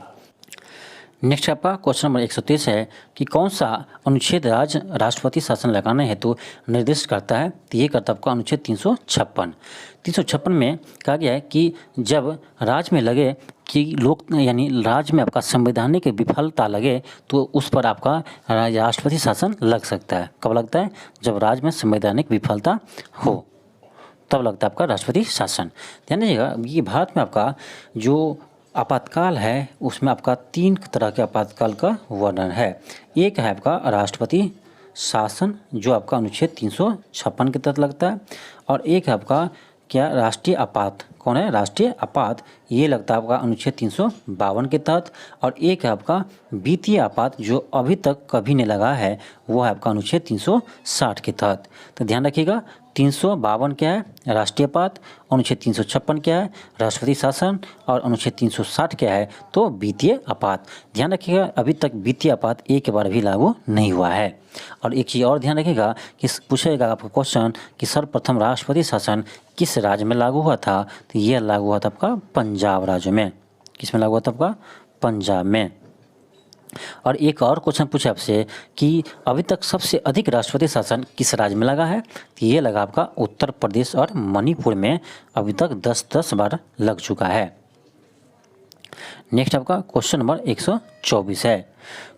नेक्स्ट आपका क्वेश्चन नंबर 123 है कि कौन सा अनुच्छेद राष्ट्रपति शासन लगाने हेतु निर्दिष्ट करता है, तो ये करता है आपका अनुच्छेद 356 में कहा गया है कि जब राज्य में लगे कि लोक यानी राज्य में आपका संवैधानिक विफलता लगे तो उस पर आपका राष्ट्रपति शासन लग सकता है। कब लगता है, जब राज्य में संवैधानिक विफलता हो तब लगता है आपका राष्ट्रपति शासन। ध्यान दीजिएगा, ये भारत में आपका जो आपातकाल है उसमें आपका 3 तरह के आपातकाल का वर्णन है। एक है आपका राष्ट्रपति शासन जो आपका अनुच्छेद 356 के तहत लगता है, और एक है आपका क्या राष्ट्रीय आपात, कौन है, राष्ट्रीय आपात, ये लगता है आपका अनुच्छेद 352 के तहत, और एक है आपका वित्तीय आपात जो अभी तक कभी नहीं लगा है, वो है आपका अनुच्छेद 360 के तहत। तो ध्यान रखिएगा 352 क्या है, राष्ट्रीय आपात, अनुच्छेद 356 क्या है, राष्ट्रपति शासन, और अनुच्छेद 360 क्या है, तो वित्तीय आपात। ध्यान रखिएगा अभी तक वित्तीय आपात एक बार भी लागू नहीं हुआ है। और एक चीज़ और ध्यान रखिएगा कि पूछेगा आपका क्वेश्चन कि सर्वप्रथम राष्ट्रपति शासन किस राज्य में लागू हुआ था, तो यह लागू हुआ था आपका पंजाब राज्य में। किस में लागू हुआ था आपका, पंजाब में। और एक और क्वेश्चन पूछे आपसे कि अभी तक सबसे अधिक राष्ट्रपति शासन किस राज्य में लगा है, तो ये लगा आपका उत्तर प्रदेश और मणिपुर में अभी तक 10 बार लग चुका है। नेक्स्ट आपका क्वेश्चन नंबर 124 है।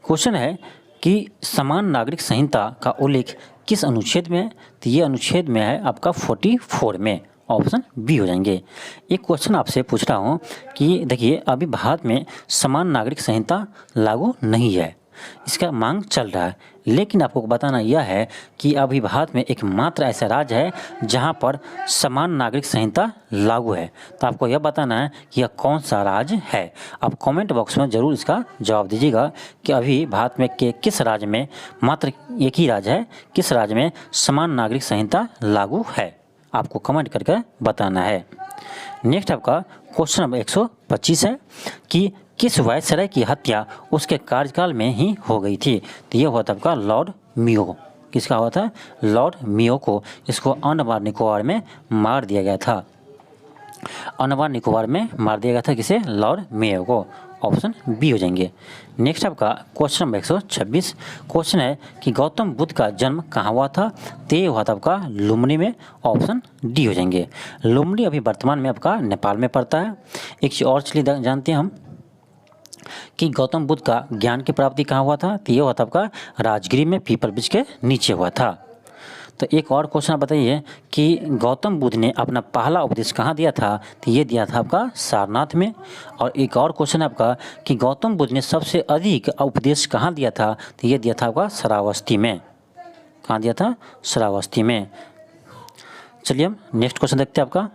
क्वेश्चन है कि समान नागरिक संहिता का उल्लेख किस अनुच्छेद में है, तो ये अनुच्छेद में है आपका 44 में, ऑप्शन बी हो जाएंगे। एक क्वेश्चन आपसे पूछ रहा हूँ कि देखिए अभी भारत में समान नागरिक संहिता लागू नहीं है, इसका मांग चल रहा है, लेकिन आपको बताना यह है कि अभी भारत में एकमात्र ऐसा राज्य है जहां पर समान नागरिक संहिता लागू है। तो आपको यह बताना है कि यह कौन सा राज्य है। आप कमेंट बॉक्स में ज़रूर इसका जवाब दीजिएगा कि अभी भारत में किस राज्य में मात्र एक ही राज्य है, किस राज्य में समान नागरिक संहिता लागू है, आपको कमेंट करके बताना है। नेक्स्ट आपका क्वेश्चन नंबर 125 है कि किस वायसराय की हत्या उसके कार्यकाल में ही हो गई थी, तो यह हुआ था आपका लॉर्ड मियो। किसका हुआ था, लॉर्ड मियो को। इसको अंडमान निकोबार में मार दिया गया था, अंडमान निकोबार में मार दिया गया था किसे, लॉर्ड मियो को, ऑप्शन बी हो जाएंगे। नेक्स्ट आपका क्वेश्चन नंबर 126 क्वेश्चन है कि गौतम बुद्ध का जन्म कहाँ हुआ था, तो ये हुआ था आपका लुम्बिनी में, ऑप्शन डी हो जाएंगे। लुम्बिनी अभी वर्तमान में आपका नेपाल में पड़ता है। एक चीज़ और चलिए जानते हैं हम कि गौतम बुद्ध का ज्ञान की प्राप्ति कहाँ हुआ था, तो ये हुआ था आपका राजगिरी में पीपल वृक्ष के नीचे हुआ था। तो एक और क्वेश्चन आप बताइए कि गौतम बुद्ध ने अपना पहला उपदेश कहाँ दिया था, तो ये दिया था आपका सारनाथ में। और एक और क्वेश्चन आपका कि गौतम बुद्ध ने सबसे अधिक उपदेश कहाँ दिया था, तो ये दिया था आपका श्रावस्ती में। कहाँ दिया था, श्रावस्ती में। चलिए हम नेक्स्ट क्वेश्चन देखते हैं। आपका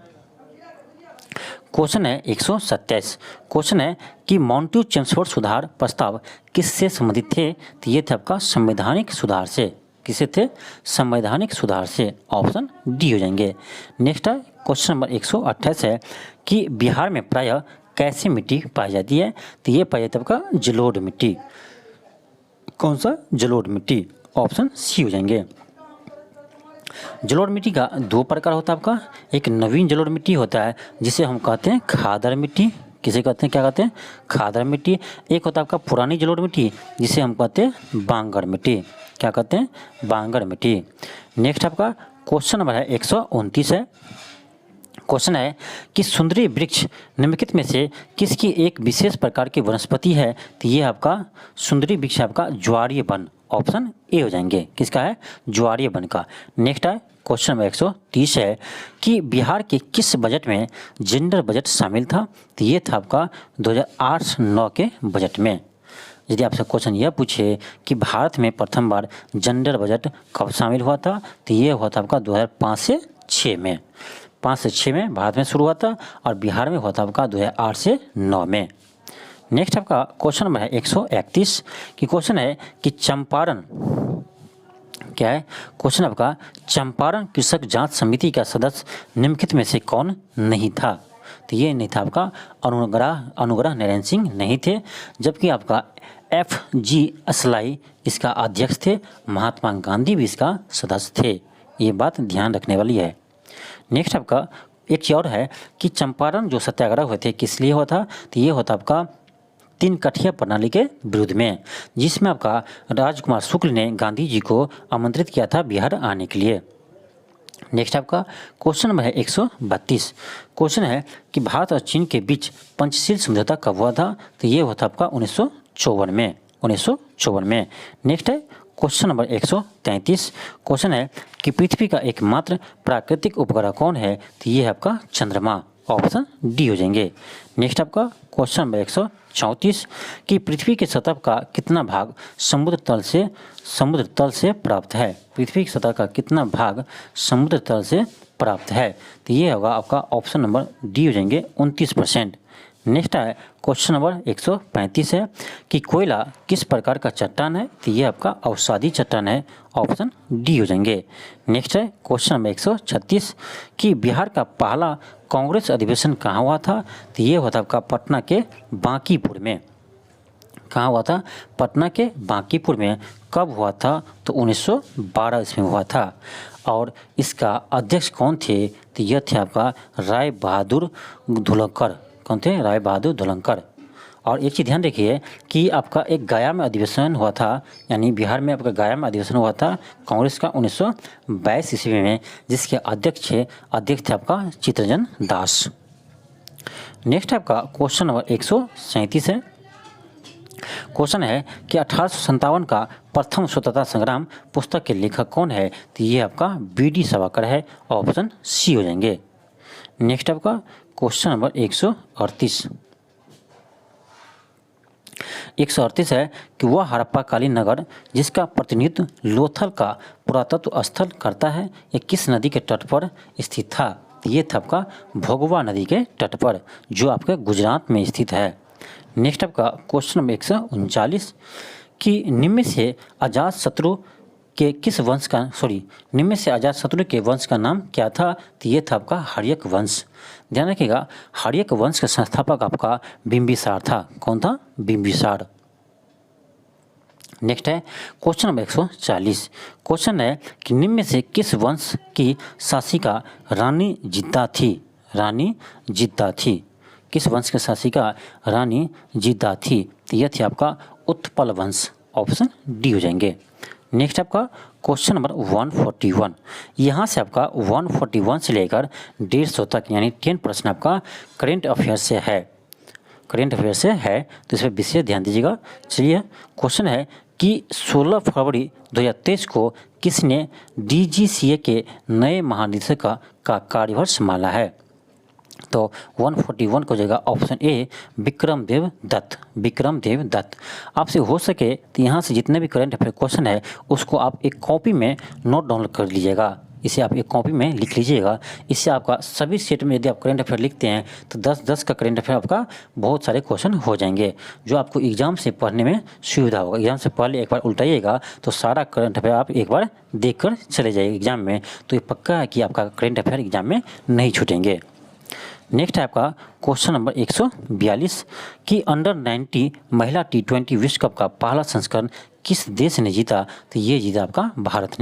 क्वेश्चन है 127 क्वेश्चन है कि माउंटेन चेम्सफोर्ड सुधार प्रस्ताव किससे संबंधित थे, तो ये थे आपका संवैधानिक सुधार से। किसे थे, संवैधानिक सुधार से, ऑप्शन डी हो जाएंगे। नेक्स्ट है क्वेश्चन नंबर 128 है कि बिहार में प्रायः कैसी मिट्टी पाई जाती है, तो ये पाई जाती है आपका जलोढ़ मिट्टी। कौन सा, जलोढ़ मिट्टी, ऑप्शन सी हो जाएंगे। जलोढ़ मिट्टी का 2 प्रकार होता है आपका, एक नवीन जलोढ़ मिट्टी होता है जिसे हम कहते हैं खादर मिट्टी, किसे कहते हैं, क्या कहते हैं, खादर मिट्टी। एक होता है आपका पुरानी जलोढ़ मिट्टी, जिसे हम कहते हैं बांगर मिट्टी। क्या कहते हैं, बांगर मिट्टी। नेक्स्ट आपका क्वेश्चन नंबर है 129 है। क्वेश्चन है कि सुंदरी वृक्ष निम्नलिखित में से किसकी एक विशेष प्रकार की वनस्पति है? तो ये आपका सुंदरी वृक्ष आपका ज्वारीय वन, ऑप्शन ए हो जाएंगे। किसका है, ज्वारीय वन का। नेक्स्ट है क्वेश्चन नंबर 130 है कि बिहार के किस बजट में जेंडर बजट शामिल था? तो ये था आपका 2008-9 के बजट में। यदि आपसे क्वेश्चन यह पूछे कि भारत में प्रथम बार जेंडर बजट कब शामिल हुआ था? तो ये हुआ था आपका 2005 से 6 में। 5 से 6 में भारत में शुरू हुआ था और बिहार में हुआ था आपका 2008 से 9 में। नेक्स्ट आपका क्वेश्चन नंबर है 131 की क्वेश्चन है कि चंपारण, क्या है क्वेश्चन आपका, चंपारण कृषक जांच समिति का सदस्य निम्नलिखित में से कौन नहीं था? तो ये नहीं था आपका अनुग्रह नारायण सिंह नहीं थे, जबकि आपका FG असलाई इसका अध्यक्ष थे, महात्मा गांधी भी इसका सदस्य थे। ये बात ध्यान रखने वाली है। नेक्स्ट आपका एक चीज और है कि चंपारण जो सत्याग्रह हुए थे किस लिए हुआ था? तो ये होता आपका 3 कठिया प्रणाली के विरुद्ध में, जिसमें आपका राजकुमार शुक्ल ने गांधी जी को आमंत्रित किया था बिहार आने के लिए। नेक्स्ट आपका क्वेश्चन नंबर है 132। क्वेश्चन है कि भारत और चीन के बीच पंचशील समझौता कब हुआ था? तो ये हुआ था आपका 1954 में। नेक्स्ट है क्वेश्चन नंबर 133। क्वेश्चन है कि पृथ्वी का एकमात्र प्राकृतिक उपग्रह कौन है? तो ये है आपका चंद्रमा, ऑप्शन डी हो जाएंगे। नेक्स्ट आपका क्वेश्चन नंबर 134 कि पृथ्वी के सतह का कितना भाग समुद्र तल से प्राप्त है? पृथ्वी की सतह का कितना भाग समुद्र तल से प्राप्त है? तो ये होगा आपका ऑप्शन नंबर डी हो जाएंगे 29%। नेक्स्ट है क्वेश्चन नंबर 135 है कि कोयला किस प्रकार का चट्टान है? तो ये आपका अवसादी चट्टान है, ऑप्शन डी हो जाएंगे। नेक्स्ट है क्वेश्चन नंबर 136 कि बिहार का पहला कांग्रेस अधिवेशन कहाँ हुआ था? तो ये हुआ था आपका पटना के बांकीपुर में। कहाँ हुआ था? पटना के बांकीपुर में। कब हुआ था? तो 1912 इसमें हुआ था। और इसका अध्यक्ष कौन थे? तो यह थे आपका राय बहादुर ढोलकर। कौन थे? राय बहादुर ढोलकर। और एक चीज़ ध्यान रखिए कि आपका एक गया में अधिवेशन हुआ था, यानी बिहार में आपका गया में अधिवेशन हुआ था कांग्रेस का 1922 ईस्वी में, जिसके अध्यक्ष थे आपका चित्तरंजन दास। नेक्स्ट आपका क्वेश्चन नंबर 137 है। क्वेश्चन है कि 1857 का प्रथम स्वतंत्रता संग्राम पुस्तक के लेखक कौन है? तो ये आपका BD सावरकर है, ऑप्शन सी हो जाएंगे। नेक्स्ट आपका क्वेश्चन नंबर 138 है कि वह हड़प्पाकालीन नगर जिसका प्रतिनिधित्व लोथल का पुरातत्व स्थल करता है, यह किस नदी के तट पर स्थित था? ये था आपका भोगवा नदी के तट पर, जो आपके गुजरात में स्थित है। नेक्स्ट आपका क्वेश्चन नंबर 139 कि निम्न में से अजातशत्रु के वंश का नाम क्या था? तो ये था आपका हर्यक वंश। ध्यान रखिएगा, हर्यक वंश का संस्थापक आपका बिंबिसार था। कौन था? बिंबिसार। नेक्स्ट है क्वेश्चन नंबर 140। क्वेश्चन है कि निम्न में से किस वंश की शासिका रानी जिद्दा थी? रानी जिद्दा थी। किस वंश की शासिका रानी जिद्दा थी? तो यह थी आपका उत्पल वंश, ऑप्शन डी हो जाएंगे। नेक्स्ट आपका क्वेश्चन नंबर 141। यहाँ से आपका 141 से लेकर 150 तक यानी 10 प्रश्न आपका करेंट अफेयर्स से है। तो इस पर विशेष ध्यान दीजिएगा। चलिए क्वेश्चन है कि 16 फरवरी 2023 को किसने DGCA के नए महानिदेशक का कार्यभार संभाला है? तो 141 को जगह ऑप्शन ए विक्रम देव दत्त। आपसे हो सके तो यहाँ से जितने भी करंट अफेयर क्वेश्चन है उसको आप एक कॉपी में नोट डाउनलोड कर लीजिएगा। इसे आप एक कॉपी में लिख लीजिएगा। इससे आपका सभी सेट में यदि आप करंट अफेयर लिखते हैं तो 10 का करंट अफेयर आपका बहुत सारे क्वेश्चन हो जाएंगे, जो आपको एग्जाम से पढ़ने में सुविधा होगा। एग्जाम से पहले एक बार उल्टाइएगा तो सारा करंट अफेयर आप एक बार देख कर चले जाइए एग्जाम में, तो ये पक्का है कि आपका करंट अफेयर एग्जाम में नहीं छूटेंगे। नेक्स्ट है आपका क्वेश्चन नंबर 142 कि अंडर 90 महिला T20 विश्व कप का पहला संस्करण किस देश ने जीता? तो ये जीता आपका भारत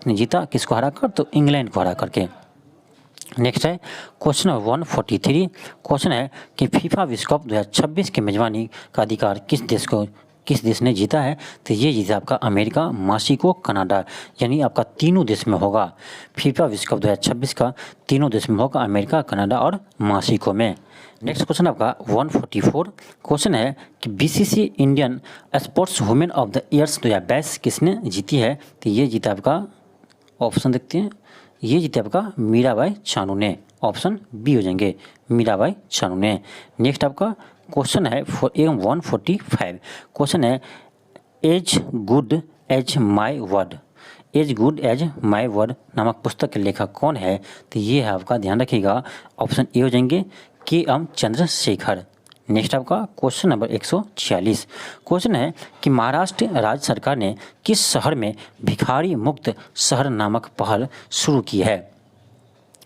ने जीता। किसको हरा कर? तो इंग्लैंड को हरा करके। नेक्स्ट है क्वेश्चन नंबर 143। क्वेश्चन है कि फीफा विश्व कप 2026 की मेजबानी का अधिकार किस देश ने जीता है? तो ये जीता आपका अमेरिका, मेक्सिको, कनाडा, यानी आपका तीनों देश में होगा। फीफा विश्व कप 2026 का तीनों देश में होगा, अमेरिका, कनाडा और मेक्सिको में। नेक्स्ट क्वेश्चन आपका 144। क्वेश्चन है कि BCC Indian sports women of the years 2022 किसने जीती है? तो ये जीता आपका, ऑप्शन देखते हैं, ये जीते आपका मीराबाई चानू ने। ऑप्शन बी हो जाएंगे, मीराबाई चानू ने। नेक्स्ट आपका क्वेश्चन है 145। क्वेश्चन है as good as my word, as good as my word नामक पुस्तक के लेखक कौन है? तो ये है आपका, ध्यान रखिएगा, ऑप्शन ए हो जाएंगे के.एम. चंद्रशेखर। नेक्स्ट आपका क्वेश्चन नंबर 146। क्वेश्चन है कि महाराष्ट्र राज्य सरकार ने किस शहर में भिखारी मुक्त शहर नामक पहल शुरू की है?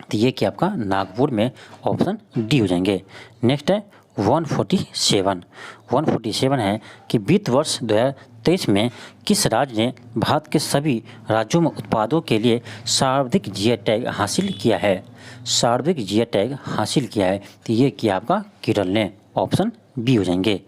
तो ये कि आपका नागपुर में। ऑप्शन डी हो जाएंगे। नेक्स्ट है 147 है कि वित्त वर्ष 2023 में किस राज्य ने भारत के सभी राज्यों में उत्पादों के लिए सर्वाधिक जीआई टैग हासिल किया है? सर्वाधिक जीआई टैग हासिल किया है, तो ये किया आपका केरल ने। ऑप्शन बी हो जाएंगे।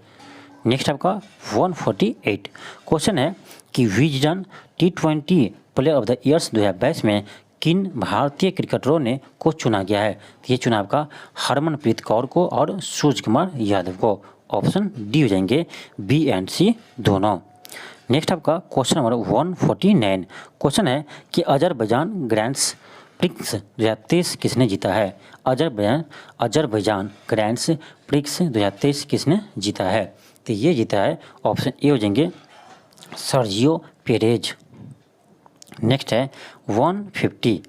नेक्स्ट आपका 148। क्वेश्चन है कि Wisden T20 player of the years 2022 में किन भारतीय क्रिकेटरों ने को चुना गया है? ये चुना आपका हरमनप्रीत कौर को और सूर्य कुमार यादव को। ऑप्शन डी हो जाएंगे, बी एंड सी दोनों। नेक्स्ट आपका क्वेश्चन नंबर 149। क्वेश्चन है कि अजरबैजान ग्रैंड्स प्रिक्स 2023 किसने जीता है? अजरबैजान ग्रैंड्स प्रिक्स 2023 किसने जीता है? तो ये जीता है, ऑप्शन ए हो जाएंगे, सर्जियो पेरेज। नेक्स्ट है 150।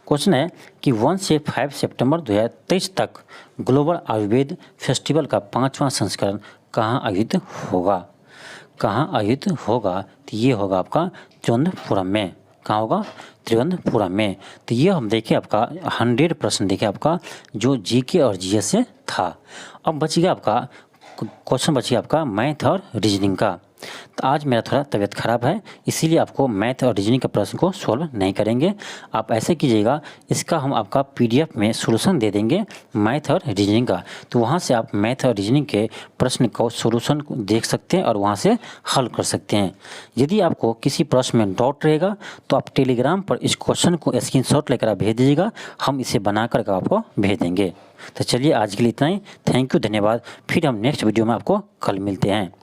क्वेश्चन है कि 1 से 5 सितंबर 2023 तक ग्लोबल आयुर्वेद फेस्टिवल का 5वां संस्करण कहाँ आयोजित होगा? कहाँ आयोजित होगा? तो ये होगा आपका त्रिवेंद्रपुरम में। कहाँ होगा? त्रिवेंद्रपुरम में। तो ये हम देखें आपका 100 प्रश्न देखें आपका जो जीके और जीएस से था। अब बचिएगा आपका क्वेश्चन, बचिएगा आपका मैथ और रीजनिंग का। तो आज मेरा थोड़ा तबीयत खराब है, इसीलिए आपको मैथ और रीजनिंग के प्रश्न को सॉल्व नहीं करेंगे। आप ऐसे कीजिएगा, इसका हम आपका पीडीएफ में सॉल्यूशन दे देंगे मैथ और रीजनिंग का, तो वहाँ से आप मैथ और रीजनिंग के प्रश्न को सॉल्यूशन को देख सकते हैं और वहाँ से हल कर सकते हैं। यदि आपको किसी प्रश्न में डाउट रहेगा तो आप टेलीग्राम पर इस क्वेश्चन को स्क्रीनशॉट लेकर आप भेज दीजिएगा, हम इसे बना कर आपको भेज देंगे। तो चलिए आज के लिए इतना ही। थैंक यू, धन्यवाद। फिर हम नेक्स्ट वीडियो में आपको कल मिलते हैं।